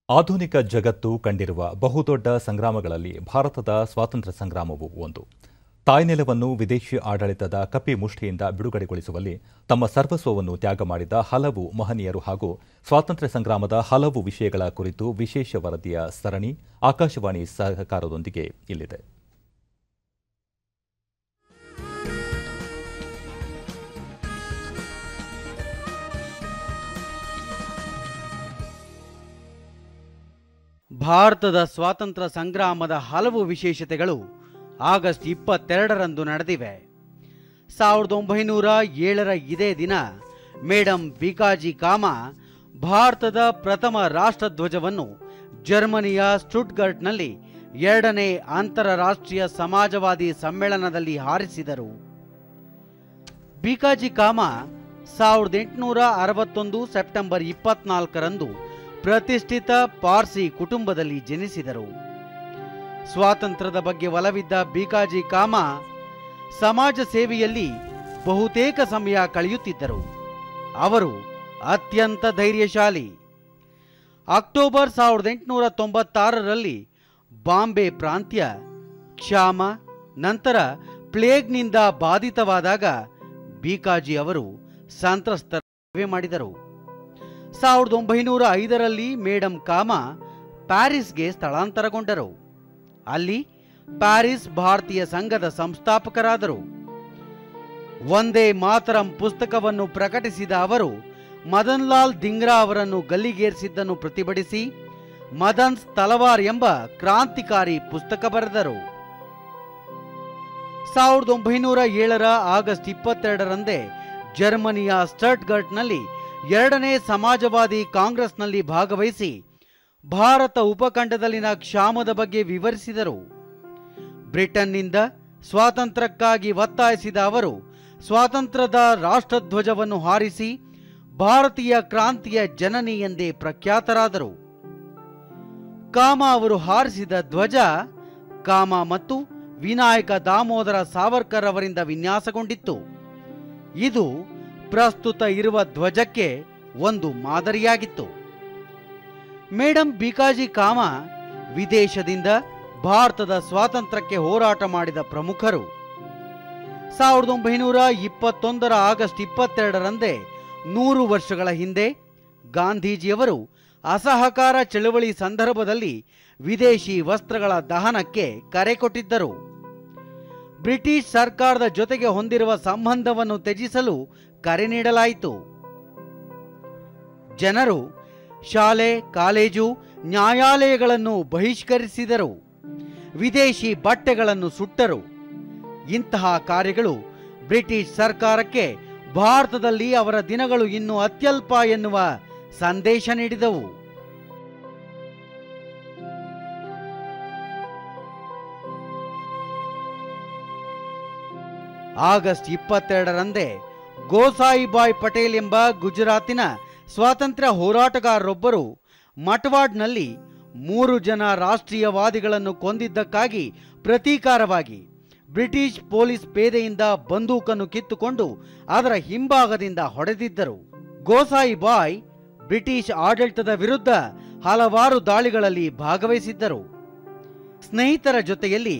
ಆಧುನಿಕ ಜಗತ್ತು ಕಂಡಿರುವ ಬಹುದೊಡ್ಡ ಸಂಗ್ರಾಮಗಳಲ್ಲಿ ಭಾರತದ ಸ್ವಾತಂತ್ರ್ಯ ಸಂಗ್ರಾಮವು ಒಂದು. ತಾಯ್ನೆಲವನ್ನು ವಿದೇಶಿ ಆಡಳಿತದ ಕಪಿಮುಷ್ಟಿಯಿಂದ ಬಿಡುಗಡೆಗೊಳಿಸುವಲ್ಲಿ ತಮ್ಮ ಸರ್ವಸ್ವವನ್ನು ತ್ಯಾಗ ಮಾಡಿದ ಹಲವು ಮಹನೀಯರು ಹಾಗೂ ಸ್ವಾತಂತ್ರ್ಯ ಸಂಗ್ರಾಮದ ಹಲವು ವಿಷಯಗಳ ಕುರಿತು ವಿಶೇಷ ವರದಿಯ ಸರಣಿ ಆಕಾಶವಾಣಿ ಸಹಕಾರದೊಂದಿಗೆ ಇಲ್ಲಿದೆ. ಭಾರತದ ಸ್ವಾತಂತ್ರ್ಯ ಸಂಗ್ರಾಮದ ಹಲವು ವಿಶೇಷತೆಗಳು ಆಗಸ್ಟ್ 22ರಂದು ನಡೆದಿವೆ. 1907ರ ಇದೇ ದಿನ ಮೇಡಂ ಭಿಕಾಜಿ ಕಾಮಾ ಭಾರತದ ಪ್ರಥಮ ರಾಷ್ಟ್ರಧ್ವಜವನ್ನು ಜರ್ಮನಿಯ ಸ್ಟುಟ್ಗರ್ಟ್ನಲ್ಲಿ 2ನೇ ಅಂತಾರಾಷ್ಟ್ರೀಯ ಸಮಾಜವಾದಿ ಸಮ್ಮೇಳನದಲ್ಲಿ ಹಾರಿಸಿದರು. ಭಿಕಾಜಿ ಕಾಮಾ 1861 ಸೆಪ್ಟೆಂಬರ್ 24ರಂದು ಪ್ರತಿಷ್ಠಿತ ಪಾರ್ಸಿ ಕುಟುಂಬದಲ್ಲಿ ಜನಿಸಿದರು. ಸ್ವಾತಂತ್ರ್ಯದ ಬಗ್ಗೆ ಒಲವಿದ್ದ ಭಿಕಾಜಿ ಕಾಮಾ ಸಮಾಜ ಸೇವೆಯಲ್ಲಿ ಬಹುತೇಕ ಸಮಯ ಕಳೆಯುತ್ತಿದ್ದರು. ಅವರು ಅತ್ಯಂತ ಧೈರ್ಯಶಾಲಿ. ಅಕ್ಟೋಬರ್ 1896ರಲ್ಲಿ ಬಾಂಬೆ ಪ್ರಾಂತ್ಯ ಕ್ಷಾಮ ನಂತರ ಪ್ಲೇಗ್ನಿಂದ ಬಾಧಿತವಾದಾಗ ಭಿಕಾಜಿ ಅವರು ಸಂತ್ರಸ್ತರ ಸೇವೆ ಮಾಡಿದರು. 1905ರಲ್ಲಿ ಮೇಡಂ ಕಾಮಾ ಪ್ಯಾರಿಸ್ಗೆ ಸ್ಥಳಾಂತರಗೊಂಡರು. ಅಲ್ಲಿ ಪ್ಯಾರಿಸ್ ಭಾರತೀಯ ಸಂಘದ ಸಂಸ್ಥಾಪಕರಾದರು. ಒಂದೇ ಮಾತರಂ ಪುಸ್ತಕವನ್ನು ಪ್ರಕಟಿಸಿದ ಅವರು ಮದನ್ ಲಾಲ್ ಧಿಂಗ್ರಾ ಅವರನ್ನು ಗಲ್ಲಿಗೇರಿಸಿದ್ದನ್ನು ಪ್ರತಿಭಟಿಸಿ ಮದನ್ಸ್ ತಲವಾರ್ ಎಂಬ ಕ್ರಾಂತಿಕಾರಿ ಪುಸ್ತಕ ಬರೆದರು. 1907ರ ಆಗಸ್ಟ್ 22ರಂದೇ ಜರ್ಮನಿಯ ಸ್ಟಟ್ಗರ್ಟ್ನಲ್ಲಿ 2ನೇ ಸಮಾಜವಾದಿ ಕಾಂಗ್ರೆಸ್ನಲ್ಲಿ ಭಾಗವಹಿಸಿ ಭಾರತ ಉಪಖಂಡದಲ್ಲಿನ ಕ್ಷಾಮದ ಬಗ್ಗೆ ವಿವರಿಸಿದರು. ಬ್ರಿಟನ್ನಿಂದ ಸ್ವಾತಂತ್ರ್ಯಕ್ಕಾಗಿ ಒತ್ತಾಯಿಸಿದ ಅವರು ಸ್ವಾತಂತ್ರ್ಯದ ರಾಷ್ಟ್ರಧ್ವಜವನ್ನು ಹಾರಿಸಿ ಭಾರತೀಯ ಕ್ರಾಂತಿಯ ಜನನಿ ಎಂದೇ ಪ್ರಖ್ಯಾತರಾದರು. ಕಾಮಾ ಅವರು ಹಾರಿಸಿದ ಧ್ವಜ ಕಾಮಾ ಮತ್ತು ವಿನಾಯಕ ದಾಮೋದರ ಸಾವರ್ಕರ್ ಅವರಿಂದ ವಿನ್ಯಾಸಗೊಂಡಿತ್ತು. ಇದು ಪ್ರಸ್ತುತ ಇರುವ ಧ್ವಜಕ್ಕೆ ಒಂದು ಮಾದರಿಯಾಗಿತ್ತು. ಮೇಡಂ ಭಿಕಾಜಿ ಕಾಮಾ ವಿದೇಶದಿಂದ ಭಾರತದ ಸ್ವಾತಂತ್ರ್ಯಕ್ಕೆ ಹೋರಾಟ ಮಾಡಿದ ಪ್ರಮುಖರು. 1921ರ ಆಗಸ್ಟ್ 22ರಂದೇ 100 ವರ್ಷಗಳ ಹಿಂದೆ ಗಾಂಧೀಜಿಯವರು ಅಸಹಕಾರ ಚಳವಳಿ ಸಂದರ್ಭದಲ್ಲಿ ವಿದೇಶಿ ವಸ್ತ್ರಗಳ ದಹನಕ್ಕೆ ಕರೆ ಕೊಟ್ಟಿದ್ದರು. ಬ್ರಿಟಿಷ್ ಸರ್ಕಾರದ ಜೊತೆಗೆ ಹೊಂದಿರುವ ಸಂಬಂಧವನ್ನು ತ್ಯಜಿಸಲು ಕರೆ ನೀಡಲಾಯಿತು. ಜನರು ಶಾಲೆ, ಕಾಲೇಜು, ನ್ಯಾಯಾಲಯಗಳನ್ನು ಬಹಿಷ್ಕರಿಸಿದರು. ವಿದೇಶಿ ಬಟ್ಟೆಗಳನ್ನು ಸುಟ್ಟರು. ಇಂತಹ ಕಾರ್ಯಗಳು ಬ್ರಿಟಿಷ್ ಸರ್ಕಾರಕ್ಕೆ ಭಾರತದಲ್ಲಿ ಅವರ ದಿನಗಳು ಇನ್ನೂ ಅತ್ಯಲ್ಪ ಎನ್ನುವ ಸಂದೇಶ ನೀಡಿದವು. ಆಗಸ್ಟ್ 22ರಂದೇ ಗೋಸಾಯಿಬಾಯ್ ಪಟೇಲ್ ಎಂಬ ಗುಜರಾತಿನ ಸ್ವಾತಂತ್ರ್ಯ ಹೋರಾಟಗಾರರೊಬ್ಬರು ಮಟ್ವಾಡ್ನಲ್ಲಿ 3 ಜನ ರಾಷ್ಟ್ರೀಯವಾದಿಗಳನ್ನು ಕೊಂದಿದ್ದಕ್ಕಾಗಿ ಪ್ರತೀಕಾರವಾಗಿ ಬ್ರಿಟಿಷ್ ಪೊಲೀಸ್ ಪೇದೆಯಿಂದ ಬಂದೂಕನ್ನು ಕಿತ್ತುಕೊಂಡು ಅದರ ಹಿಂಭಾಗದಿಂದ ಹೊಡೆದಿದ್ದರು. ಗೋಸಾಯಿಬಾಯ್ ಬ್ರಿಟಿಷ್ ಆಡಳಿತದ ವಿರುದ್ಧ ಹಲವಾರು ದಾಳಿಗಳಲ್ಲಿ ಭಾಗವಹಿಸಿದ್ದರು. ಸ್ನೇಹಿತರ ಜೊತೆಯಲ್ಲಿ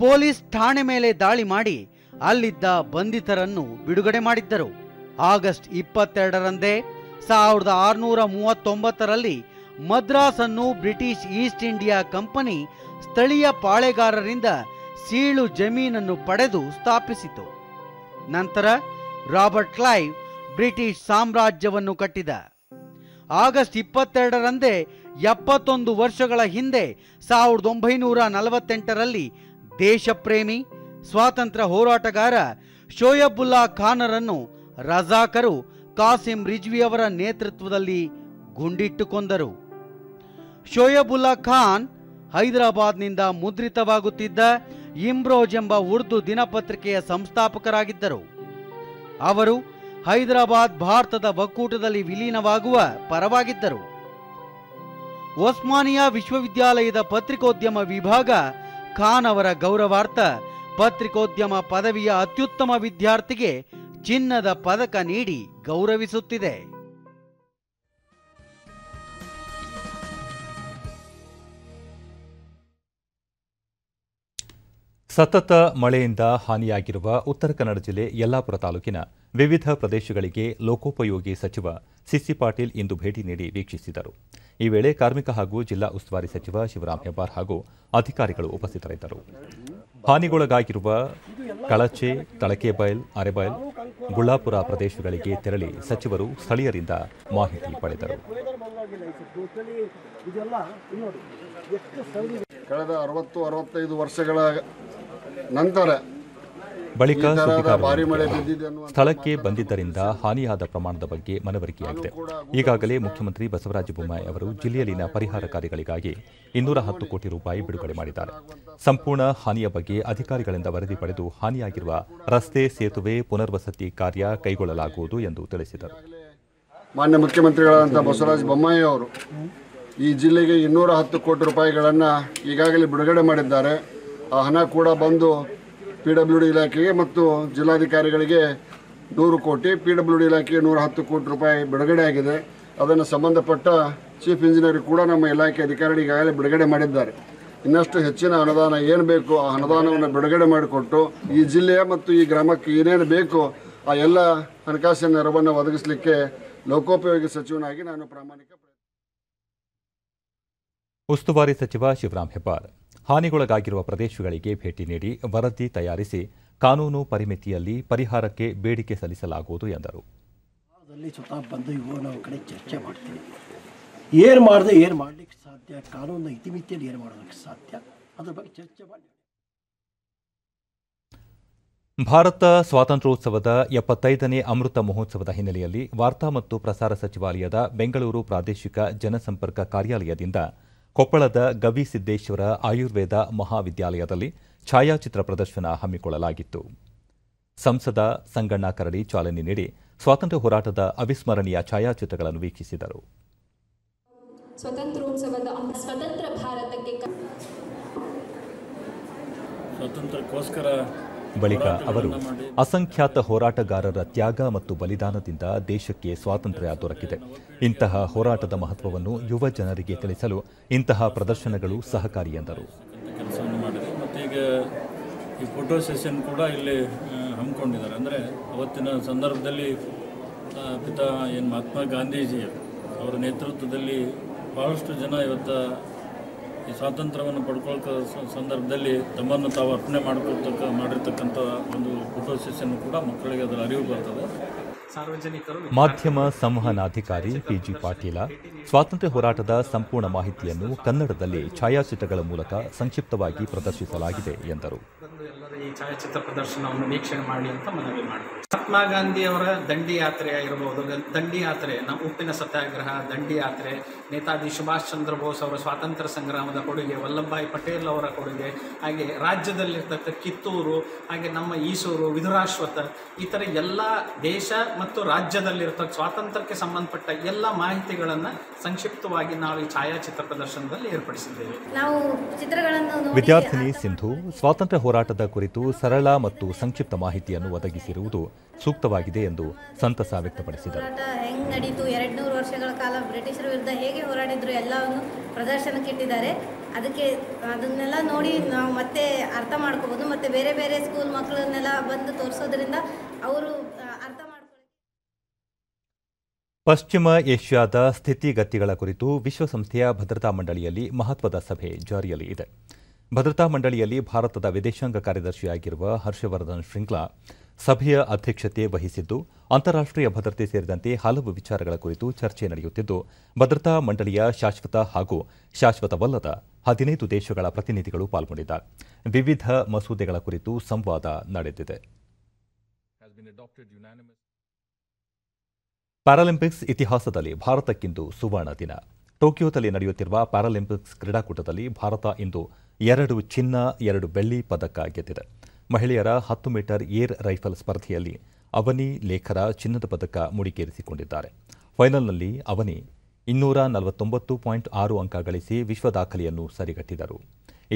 ಪೊಲೀಸ್ ಠಾಣೆ ಮೇಲೆ ದಾಳಿ ಮಾಡಿ ಅಲ್ಲಿದ್ದ ಬಂಧಿತರನ್ನು ಬಿಡುಗಡೆ ಮಾಡಿದ್ದರು. ಆಗಸ್ಟ್ 22ರಂದೇ 1639ರಲ್ಲಿ ಮದ್ರಾಸನ್ನು ಬ್ರಿಟಿಷ್ ಈಸ್ಟ್ ಇಂಡಿಯಾ ಕಂಪನಿ ಸ್ಥಳೀಯ ಪಾಳೆಗಾರರಿಂದ ಸೀಳು ಜಮೀನನ್ನು ಪಡೆದು ಸ್ಥಾಪಿಸಿತು. ನಂತರ ರಾಬರ್ಟ್ ಕ್ಲೈವ್ ಬ್ರಿಟಿಷ್ ಸಾಮ್ರಾಜ್ಯವನ್ನು ಕಟ್ಟಿದ. ಆಗಸ್ಟ್ 22ರಂದೇ 71 ವರ್ಷಗಳ ಹಿಂದೆ 1948ರಲ್ಲಿ ದೇಶಪ್ರೇಮಿ ಸ್ವಾತಂತ್ರ್ಯ ಹೋರಾಟಗಾರ ಶೋಯಬುಲ್ಲಾ ಖಾನರನ್ನು ರಜಾಕರು ಕಾಸಿಂ ರಿಜ್ವಿ ಅವರ ನೇತೃತ್ವದಲ್ಲಿ ಗುಂಡಿಟ್ಟು ಕೊಂದರು. ಶೋಯಬುಲ್ಲಾ ಖಾನ್ ಹೈದರಾಬಾದ್ನಿಂದ ಮುದ್ರಿತವಾಗುತ್ತಿದ್ದ ಇಮ್ರೋಜ್ ಎಂಬ ಉರ್ದು ದಿನಪತ್ರಿಕೆಯ ಸಂಸ್ಥಾಪಕರಾಗಿದ್ದರು. ಅವರು ಹೈದರಾಬಾದ್ ಭಾರತದ ಒಕ್ಕೂಟದಲ್ಲಿ ವಿಲೀನವಾಗುವ ಪರವಾಗಿದ್ದರು. ಒಸ್ಮಾನಿಯಾ ವಿಶ್ವವಿದ್ಯಾಲಯದ ಪತ್ರಿಕೋದ್ಯಮ ವಿಭಾಗ ಖಾನ್ ಅವರ ಗೌರವಾರ್ಥ ಪತ್ರಿಕೋದ್ಯಮ ಪದವಿಯ ಅತ್ಯುತ್ತಮ ವಿದ್ಯಾರ್ಥಿಗೆ ಚಿನ್ನದ ಪದಕ ನೀಡಿ ಗೌರವಿಸುತ್ತಿದೆ. ಸತತ ಮಳೆಯಿಂದ ಹಾನಿಯಾಗಿರುವ ಉತ್ತರ ಕನ್ನಡ ಜಿಲ್ಲೆ ಯಲ್ಲಾಪುರ ತಾಲೂಕಿನ ವಿವಿಧ ಪ್ರದೇಶಗಳಿಗೆ ಲೋಕೋಪಯೋಗಿ ಸಚಿವ ಸಿಸಿ ಪಾಟೀಲ್ ಇಂದು ಭೇಟಿ ನೀಡಿ ವೀಕ್ಷಿಸಿದರು. ಈ ವೇಳೆ ಕಾರ್ಮಿಕ ಹಾಗೂ ಜಿಲ್ಲಾ ಉಸ್ತುವಾರಿ ಸಚಿವ ಶಿವರಾಮ್ ಹೆಬ್ಬಾರ್ ಹಾಗೂ ಅಧಿಕಾರಿಗಳು ಉಪಸ್ಥಿತರಿದ್ದರು. ಹಾನಿಗೊಳಗಾಗಿರುವ ಕಳಚೆ, ತಳಕೆಬೈಲ್, ಅರೆಬೈಲ್, ಗುಳ್ಳಾಪುರ ಪ್ರದೇಶಗಳಿಗೆ ತೆರಳಿ ಸಚಿವರು ಸ್ಥಳೀಯರಿಂದ ಮಾಹಿತಿ ಪಡೆದರು. ಕಳೆದ 60-65 ವರ್ಷಗಳ ನಂತರ ಬಳಿಕ ಸುದ್ದಿಗಾರರು ಸ್ಥಳಕ್ಕೆ ಬಂದಿದ್ದರಿಂದ ಹಾನಿಯಾದ ಪ್ರಮಾಣದ ಬಗ್ಗೆ ಮನವರಿಕೆಯಾಗಿದೆ. ಈಗಾಗಲೇ ಮುಖ್ಯಮಂತ್ರಿ ಬಸವರಾಜ ಬೊಮ್ಮಾಯಿ ಅವರು ಜಿಲ್ಲೆಯಲ್ಲಿನ ಪರಿಹಾರ ಕಾರ್ಯಗಳಿಗಾಗಿ 210 ಕೋಟಿ ರೂಪಾಯಿ ಬಿಡುಗಡೆ ಮಾಡಿದ್ದಾರೆ. ಸಂಪೂರ್ಣ ಹಾನಿಯ ಬಗ್ಗೆ ಅಧಿಕಾರಿಗಳಿಂದ ವರದಿ ಪಡೆದು ಹಾನಿಯಾಗಿರುವ ರಸ್ತೆ, ಸೇತುವೆ ಪುನರ್ವಸತಿ ಕಾರ್ಯ ಕೈಗೊಳ್ಳಲಾಗುವುದು ಎಂದು ತಿಳಿಸಿದರು. ಮಾನ್ಯ ಮುಖ್ಯಮಂತ್ರಿಗಳಾದಂಥ ಬಸವರಾಜ ಬೊಮ್ಮಾಯಿ ಅವರು ಈ ಜಿಲ್ಲೆಗೆ 210 ಕೋಟಿ ರೂಪಾಯಿಗಳನ್ನು ಈಗಾಗಲೇ ಬಿಡುಗಡೆ ಮಾಡಿದ್ದಾರೆ. ಆ ಹಣ ಕೂಡ ಬಂದು PWD ಇಲಾಖೆಗೆ ಮತ್ತು ಜಿಲ್ಲಾಧಿಕಾರಿಗಳಿಗೆ 100 ಕೋಟಿ, PWD ಇಲಾಖೆಗೆ 110 ಕೋಟಿ ರೂಪಾಯಿ ಬಿಡುಗಡೆ ಆಗಿದೆ. ಅದನ್ನು ಸಂಬಂಧಪಟ್ಟ ಚೀಫ್ ಇಂಜಿನಿಯರ್ ಕೂಡ ನಮ್ಮ ಇಲಾಖೆ ಅಧಿಕಾರಿಗಳು ಈಗಾಗಲೇ ಬಿಡುಗಡೆ ಮಾಡಿದ್ದಾರೆ. ಇನ್ನಷ್ಟು ಹೆಚ್ಚಿನ ಅನುದಾನ ಏನು ಬೇಕು ಆ ಅನುದಾನವನ್ನು ಬಿಡುಗಡೆ ಮಾಡಿಕೊಟ್ಟು ಈ ಜಿಲ್ಲೆಯ ಮತ್ತು ಈ ಗ್ರಾಮಕ್ಕೆ ಏನೇನು ಬೇಕು ಆ ಎಲ್ಲ ಹಣಕಾಸಿನ ನೆರವನ್ನು ಒದಗಿಸಲಿಕ್ಕೆ ಲೋಕೋಪಯೋಗಿ ಸಚಿವನಾಗಿ ನಾನು ಪ್ರಾಮಾಣಿಕ ಉಸ್ತುವಾರಿ ಸಚಿವ ಶಿವರಾಮ್ ಹೆಬ್ಬಾರ್ ಹಾನಿಗೊಳಗಾಗಿರುವ ಪ್ರದೇಶಗಳಿಗೆ ಭೇಟಿ ನೀಡಿ ವರದಿ ತಯಾರಿಸಿ ಕಾನೂನು ಪರಿಮಿತಿಯಲ್ಲಿ ಪರಿಹಾರಕ್ಕೆ ಬೇಡಿಕೆ ಸಲ್ಲಿಸಲಾಗುವುದು ಎಂದರು. ಸ್ವತಃ ಬಂದು ಇವು ನಾವು ಕಡೆ ಚರ್ಚೆ ಮಾಡ್ತೀವಿ. ಏನು ಮಾಡಲಿಕ್ಕೆ ಸಾಧ್ಯ, ಕಾನೂನಿನ ಇತಿಮಿತಿಯಲ್ಲಿ ಏನು ಮಾಡೋದಕ್ಕೆ ಸಾಧ್ಯ, ಅದ್ರ ಬಗ್ಗೆ ಚರ್ಚೆ ಮಾಡಿ. ಭಾರತ ಸ್ವಾತಂತ್ರ್ಯೋತ್ಸವದ 75ನೇ ಅಮೃತ ಮಹೋತ್ಸವದ ಹಿನ್ನೆಲೆಯಲ್ಲಿ ವಾರ್ತಾ ಮತ್ತು ಪ್ರಸಾರ ಸಚಿವಾಲಯದ ಬೆಂಗಳೂರು ಪ್ರಾದೇಶಿಕ ಜನಸಂಪರ್ಕ ಕಾರ್ಯಾಲಯದಿಂದ ಕೊಪ್ಪಳದ ಗವಿಸಿದ್ದೇಶ್ವರ ಆಯುರ್ವೇದ ಮಹಾವಿದ್ಯಾಲಯದಲ್ಲಿ ಛಾಯಾಚಿತ್ರ ಪ್ರದರ್ಶನ ಹಮ್ಮಿಕೊಳ್ಳಲಾಗಿತ್ತು. ಸಂಸದ ಸಂಗಣ್ಣ ಕರಡಿ ಚಾಲನೆ ನೀಡಿ ಸ್ವಾತಂತ್ರ್ಯ ಹೋರಾಟದ ಅವಿಸ್ಮರಣೀಯ ಛಾಯಾಚಿತ್ರಗಳನ್ನು ವೀಕ್ಷಿಸಿದರು. ಸ್ವಾತಂತ್ರ್ಯೋತ್ಸವದ ಸ್ವತಂತ್ರ ಭಾರತಕ್ಕೆ ಸ್ವಾತಂತ್ರ್ಯಕ್ಕೋಸ್ಕರ ಬಳಿಕ ಅವರು ಅಸಂಖ್ಯಾತ ಹೋರಾಟಗಾರರ ತ್ಯಾಗ ಮತ್ತು ಬಲಿದಾನದಿಂದ ದೇಶಕ್ಕೆ ಸ್ವಾತಂತ್ರ್ಯ ದೊರಕಿದೆ. ಇಂತಹ ಹೋರಾಟದ ಮಹತ್ವವನ್ನು ಯುವ ಜನರಿಗೆ ತಿಳಿಸಲು ಇಂತಹ ಪ್ರದರ್ಶನಗಳು ಸಹಕಾರಿ ಎಂದರು. ಕೆಲಸವನ್ನು ಮಾಡಿದೆ ಮತ್ತು ಈಗ ಈ ಫೋಟೋ ಸೆಷನ್ ಕೂಡ ಇಲ್ಲಿ ಹಮ್ಮಿಕೊಂಡಿದ್ದಾರೆ. ಅಂದರೆ ಅವತ್ತಿನ ಸಂದರ್ಭದಲ್ಲಿ ಪಿತಾ ಮಹಾತ್ಮ ಗಾಂಧೀಜಿ ಅವರ ನೇತೃತ್ವದಲ್ಲಿ ಬಹಳಷ್ಟು ಜನ ಇವತ್ತು ಈ ಸ್ವಾತಂತ್ರ್ಯವನ್ನು ಪಡ್ಕೊಳ್ಳೋ ಸಂದರ್ಭದಲ್ಲಿ ತಮ್ಮನ್ನು ತಾವು ಅರ್ಪಣೆ ಮಾಡಿರ್ತಕ್ಕಂಥ ಒಂದು ಫೋಟೋ ಸೆಷನ್ ಕೂಡ ಮಕ್ಕಳಿಗೆ ಅದರ ಅರಿವು ಬರ್ತದೆ. ಮಾಧ್ಯಮ ಸಂವಹನಾಧಿಕಾರಿ PG ಪಾಟೀಲ ಸ್ವಾತಂತ್ರ್ಯ ಹೋರಾಟದ ಸಂಪೂರ್ಣ ಮಾಹಿತಿಯನ್ನು ಕನ್ನಡದಲ್ಲಿ ಛಾಯಾಚಿತ್ರಗಳ ಮೂಲಕ ಸಂಕ್ಷಿಪ್ತವಾಗಿ ಪ್ರದರ್ಶಿಸಲಾಗಿದೆ ಎಂದರು. ಈ ಛಾಯಾಚಿತ್ರ ಪ್ರದರ್ಶನವನ್ನು ವೀಕ್ಷಣೆ ಮಾಡಿ ಅಂತ ಮನವಿ ಮಾಡಿದರು. ಮಹಾತ್ಮ ಗಾಂಧಿ ಅವರ ದಂಡಿ ಯಾತ್ರೆ ಆಗಿರಬಹುದು, ದಂಡಿ ಯಾತ್ರೆ, ನಮ್ಮ ಉಪ್ಪಿನ ಸತ್ಯಾಗ್ರಹ, ದಂಡಿ ಯಾತ್ರೆ, ನೇತಾಜಿ ಸುಭಾಷ್ ಚಂದ್ರ ಬೋಸ್ ಅವರ ಸ್ವಾತಂತ್ರ್ಯ ಸಂಗ್ರಾಮದ ಕೊಡುಗೆ, ವಲ್ಲಭಭಾಯಿ ಪಟೇಲ್ ಅವರ ಕೊಡುಗೆ, ಹಾಗೆ ರಾಜ್ಯದಲ್ಲಿರ್ತಕ್ಕ ಕಿತ್ತೂರು, ಹಾಗೆ ನಮ್ಮ ಈಸೂರು, ವಿಧುರಾಶ್ವತ, ಈ ಥರ ಎಲ್ಲ ದೇಶ ಮತ್ತು ರಾಜ್ಯದಲ್ಲಿರ್ತಕ್ಕ ಸ್ವಾತಂತ್ರ್ಯಕ್ಕೆ ಸಂಬಂಧಪಟ್ಟ ಎಲ್ಲ ಮಾಹಿತಿಗಳನ್ನು ಸಂಕ್ಷಿಪ್ತವಾಗಿ ನಾವು ಈ ಛಾಯಾಚಿತ್ರ ಪ್ರದರ್ಶನದಲ್ಲಿ ಏರ್ಪಡಿಸಿದ್ದೇವೆ. ನಾವು ಚಿತ್ರಗಳನ್ನು ವಿದ್ಯಾರ್ಥಿನಿ ಸಿಂಧು ಸ್ವಾತಂತ್ರ್ಯ ಹೋರಾಟದ ಕುರಿತು ಸರಳ ಮತ್ತು ಸಂಕ್ಷಿಪ್ತ ಮಾಹಿತಿಯನ್ನು ಒದಗಿಸಿರುವುದು ಸೂಕ್ತವಾಗಿದೆ ಎಂದು ಸಂತಸ ವ್ಯಕ್ತಪಡಿಸಿದರು. ಹೆಂಗ್ ನಡೀತು, 200 ವರ್ಷಗಳ ಕಾಲ ಬ್ರಿಟಿಷರ ವಿರುದ್ಧ ಹೇಗೆ ಹೋರಾಡಿದ್ರು ಎಲ್ಲವನ್ನು ಪ್ರದರ್ಶನಕ್ಕೆ ಇಟ್ಟಿದ್ದಾರೆ. ಅದನ್ನೆಲ್ಲ ನೋಡಿ ನಾವು ಮತ್ತೆ ಅರ್ಥ ಮಾಡ್ಕೋಬಹುದು. ಮತ್ತೆ ಬೇರೆ ಬೇರೆ ಸ್ಕೂಲ್ ಮಕ್ಕಳನ್ನೆಲ್ಲ ಬಂದು ತೋರಿಸೋದ್ರಿಂದ ಅವರು ಅರ್ಥ ಮಾಡ್ಕೊಳ್ಳಿ. ಪಶ್ಚಿಮ ಏಷ್ಯಾದ ಸ್ಥಿತಿಗತಿಗಳ ಕುರಿತು ವಿಶ್ವಸಂಸ್ಥೆಯ ಭದ್ರತಾ ಮಂಡಳಿಯಲ್ಲಿ ಮಹತ್ವದ ಸಭೆ ಜಾರಿಯಲ್ಲಿ ಇದೆ. ಭದ್ರತಾ ಮಂಡಳಿಯಲ್ಲಿ ಭಾರತದ ವಿದೇಶಾಂಗ ಕಾರ್ಯದರ್ಶಿಯಾಗಿರುವ ಹರ್ಷವರ್ಧನ್ ಶ್ರಿಂಗ್ಲಾ ಸಭೆಯ ಅಧ್ಯಕ್ಷತೆ ವಹಿಸಿದ್ದು, ಅಂತಾರಾಷ್ಟ್ರೀಯ ಭದ್ರತೆ ಸೇರಿದಂತೆ ಹಲವು ವಿಚಾರಗಳ ಕುರಿತು ಚರ್ಚೆ ನಡೆಯುತ್ತಿದ್ದು, ಭದ್ರತಾ ಮಂಡಳಿಯ ಶಾಶ್ವತ ಹಾಗೂ ಶಾಶ್ವತವಲ್ಲದ 15 ದೇಶಗಳ ಪ್ರತಿನಿಧಿಗಳು ಪಾಲ್ಗೊಂಡಿದ್ದಾರೆ. ವಿವಿಧ ಮಸೂದೆಗಳ ಕುರಿತು ಸಂವಾದ ನಡೆದಿದೆ. ಪ್ಯಾರಾಲಿಂಪಿಕ್ಸ್ ಇತಿಹಾಸದಲ್ಲಿ ಭಾರತಕ್ಕಿಂದು ಸುವರ್ಣ ದಿನ. ಟೋಕಿಯೋದಲ್ಲಿ ನಡೆಯುತ್ತಿರುವ ಪ್ಯಾರಾಲಿಂಪಿಕ್ಸ್ ಕ್ರೀಡಾಕೂಟದಲ್ಲಿ ಭಾರತ ಇಂದು 2 ಚಿನ್ನ, 2 ಬೆಳ್ಳಿ ಪದಕ ಗೆದ್ದಿದೆ. ಮಹಿಳೆಯರ 10 ಮೀಟರ್ ಏರ್ ರೈಫಲ್ ಸ್ಪರ್ಧೆಯಲ್ಲಿ ಅವನಿ ಲೇಖರ ಚಿನ್ನದ ಪದಕ ಮುಡಿಗೇರಿಸಿಕೊಂಡಿದ್ದಾರೆ. ಫೈನಲ್ನಲ್ಲಿ ಅವನಿ 249.6 ಅಂಕ ಗಳಿಸಿ ವಿಶ್ವ ದಾಖಲೆಯನ್ನು ಸರಿಗಟ್ಟಿದರು.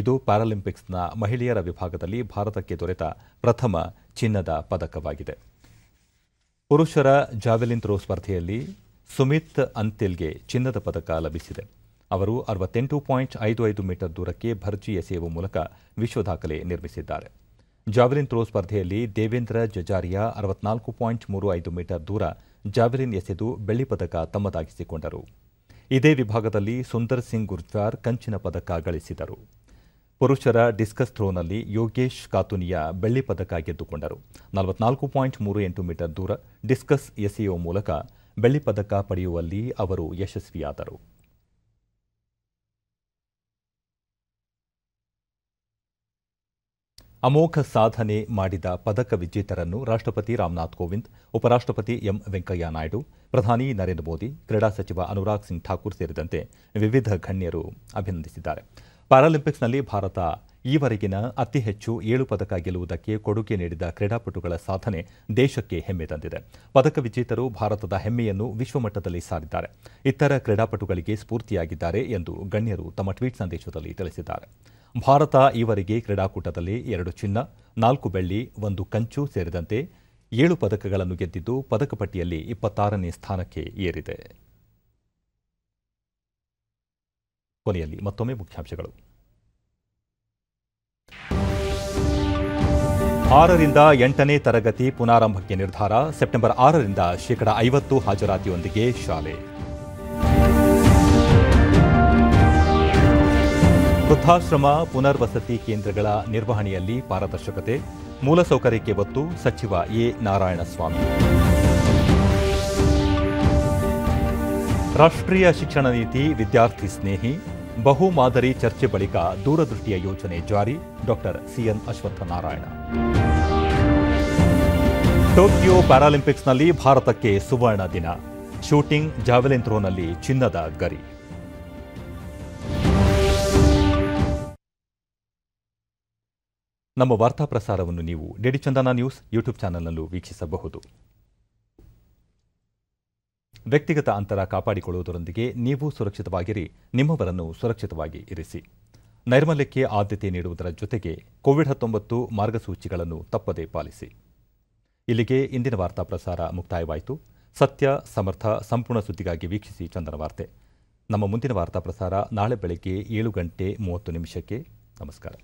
ಇದು ಪ್ಯಾರಾಲಿಂಪಿಕ್ಸ್ನ ಮಹಿಳೆಯರ ವಿಭಾಗದಲ್ಲಿ ಭಾರತಕ್ಕೆ ದೊರೆತ ಪ್ರಥಮ ಚಿನ್ನದ ಪದಕವಾಗಿದೆ. ಪುರುಷರ ಜಾವೆಲಿನ್ ಥ್ರೋ ಸ್ಪರ್ಧೆಯಲ್ಲಿ ಸುಮಿತ್ ಅಂತಿಲ್ಗೆ ಚಿನ್ನದ ಪದಕ ಲಭಿಸಿದೆ. ಅವರು 68.55 ಮೀಟರ್ ದೂರಕ್ಕೆ ಭರ್ಜಿ ಎಸೆಯುವ ಮೂಲಕ ವಿಶ್ವ ದಾಖಲೆ ನಿರ್ಮಿಸಿದ್ದಾರೆ. ಜಾವೆಲಿನ್ ಥ್ರೋ ಸ್ಪರ್ಧೆಯಲ್ಲಿ ದೇವೇಂದ್ರ ಜಜಾರಿಯಾ 64.35 ಮೀಟರ್ ದೂರ ಜಾವೆಲಿನ್ ಎಸೆದು ಬೆಳ್ಳಿ ಪದಕ ತಮ್ಮದಾಗಿಸಿಕೊಂಡರು. ಇದೇ ವಿಭಾಗದಲ್ಲಿ ಸುಂದರ್ ಸಿಂಗ್ ಗುರ್ಜಾರ್ ಕಂಚಿನ ಪದಕ ಗಳಿಸಿದರು. ಪುರುಷರ ಡಿಸ್ಕಸ್ ಥ್ರೋನಲ್ಲಿ ಯೋಗೇಶ್ ಕಾತುನಿಯಾ ಬೆಳ್ಳಿ ಪದಕ ಗೆದ್ದುಕೊಂಡರು. 44.38 ಮೀಟರ್ ದೂರ ಡಿಸ್ಕಸ್ ಎಸೆಯುವ ಮೂಲಕ ಬೆಳ್ಳಿ ಪದಕ ಪಡೆಯುವಲ್ಲಿ ಅವರು ಯಶಸ್ವಿಯಾದರು. ಅಮೋಘ ಸಾಧನೆ ಮಾಡಿದ ಪದಕ ವಿಜೇತರನ್ನು ರಾಷ್ಟ್ರಪತಿ ರಾಮನಾಥ್ ಕೋವಿಂದ್, ಉಪರಾಷ್ಟ್ರಪತಿ ಎಂ ವೆಂಕಯ್ಯ ನಾಯ್ಡು, ಪ್ರಧಾನಿ ನರೇಂದ್ರ ಮೋದಿ, ಕ್ರೀಡಾ ಸಚಿವ ಅನುರಾಗ್ ಸಿಂಗ್ ಠಾಕೂರ್ ಸೇರಿದಂತೆ ವಿವಿಧ ಗಣ್ಯರು ಅಭಿನಂದಿಸಿದ್ದಾರೆ. ಪ್ಯಾರಾಲಿಂಪಿಕ್ಸ್ನಲ್ಲಿ ಭಾರತ ಈವರೆಗಿನ ಅತಿ ಹೆಚ್ಚು 7 ಪದಕ ಗೆಲ್ಲುವುದಕ್ಕೆ ಕೊಡುಗೆ ನೀಡಿದ ಕ್ರೀಡಾಪಟುಗಳ ಸಾಧನೆ ದೇಶಕ್ಕೆ ಹೆಮ್ಮೆ ತಂದಿದೆ. ಪದಕ ವಿಜೇತರು ಭಾರತದ ಹೆಮ್ಮೆಯನ್ನು ವಿಶ್ವಮಟ್ಟದಲ್ಲಿ ಸಾರಿದ್ದಾರೆ. ಇತರ ಕ್ರೀಡಾಪಟುಗಳಿಗೆ ಸ್ಫೂರ್ತಿಯಾಗಿದ್ದಾರೆ ಎಂದು ಗಣ್ಯರು ತಮ್ಮ ಟ್ವೀಟ್ ಸಂದೇಶದಲ್ಲಿ ತಿಳಿಸಿದ್ದಾರೆ. ಭಾರತ ಈವರೆಗೆ ಕ್ರೀಡಾಕೂಟದಲ್ಲಿ 2 ಚಿನ್ನ, 4 ಬೆಳ್ಳಿ, 1 ಕಂಚು ಸೇರಿದಂತೆ 7 ಪದಕಗಳನ್ನು ಗೆದ್ದಿದ್ದು ಪದಕ ಪಟ್ಟಿಯಲ್ಲಿ 26ನೇ ಸ್ಥಾನಕ್ಕೆ ಏರಿದೆ. ಕೊನೆಯಲ್ಲಿ ಮತ್ತೊಮ್ಮೆ ಮುಖ್ಯಾಂಶಗಳು. 6ರಿಂದ 8ನೇ ತರಗತಿ ಪುನಾರಂಭಕ್ಕೆ ನಿರ್ಧಾರ. ಸೆಪ್ಟೆಂಬರ್ 6ರಿಂದ 50% ಹಾಜರಾತಿಯೊಂದಿಗೆ ಶಾಲೆ. ವೃದ್ಧಾಶ್ರಮ ಪುನರ್ವಸತಿ ಕೇಂದ್ರಗಳ ನಿರ್ವಹಣೆಯಲ್ಲಿ ಪಾರದರ್ಶಕತೆ, ಮೂಲಸೌಕರ್ಯಕ್ಕೆ ಒತ್ತು ಸಚಿವ ಎ ನಾರಾಯಣಸ್ವಾಮಿ. ರಾಷ್ಟ್ರೀಯ ಶಿಕ್ಷಣ ನೀತಿ ವಿದ್ಯಾರ್ಥಿ ಸ್ನೇಹಿ, ಬಹು ಮಾದರಿ ಚರ್ಚೆ ಬಳಿಕ ದೂರದೃಷ್ಟಿಯ ಯೋಜನೆ ಜಾರಿ. Doctor CN Ashwathnarayan. ಟೋಕಿಯೋ ಪ್ಯಾರಾಲಿಂಪಿಕ್ಸ್ನಲ್ಲಿ ಭಾರತಕ್ಕೆ ಸುವರ್ಣ ದಿನ. ಶೂಟಿಂಗ್, ಜಾವೆಲಿನ್ ಥ್ರೋನಲ್ಲಿ ಚಿನ್ನದ ಗರಿ. ನಮ್ಮ ವಾರ್ತಾ ಪ್ರಸಾರವನ್ನು ನೀವು ಡಿಡಿ ಚಂದನ ನ್ಯೂಸ್ ಯೂಟ್ಯೂಬ್ ಚಾನೆಲ್ನಲ್ಲೂ ವೀಕ್ಷಿಸಬಹುದು. ವ್ಯಕ್ತಿಗತ ಅಂತರ ಕಾಪಾಡಿಕೊಳ್ಳುವುದರೊಂದಿಗೆ ನೀವು ಸುರಕ್ಷಿತವಾಗಿರಿ, ನಿಮ್ಮವರನ್ನು ಸುರಕ್ಷಿತವಾಗಿ ಇರಿಸಿ. ನೈರ್ಮಲ್ಯಕ್ಕೆ ಆದ್ಯತೆ ನೀಡುವುದರ ಜೊತೆಗೆ ಕೋವಿಡ್-19 ಮಾರ್ಗಸೂಚಿಗಳನ್ನು ತಪ್ಪದೇ ಪಾಲಿಸಿ. ಇಲ್ಲಿಗೆ ಇಂದಿನ ವಾರ್ತಾ ಪ್ರಸಾರ ಮುಕ್ತಾಯವಾಯಿತು. ಸತ್ಯ, ಸಮರ್ಥ, ಸಂಪೂರ್ಣ ಸುದ್ದಿಗಾಗಿ ವೀಕ್ಷಿಸಿ ಚಂದನ ವಾರ್ತೆ. ನಮ್ಮ ಮುಂದಿನ ವಾರ್ತಾ ಪ್ರಸಾರ ನಾಳೆ ಬೆಳಗ್ಗೆ 7:30 ನಮಸ್ಕಾರ.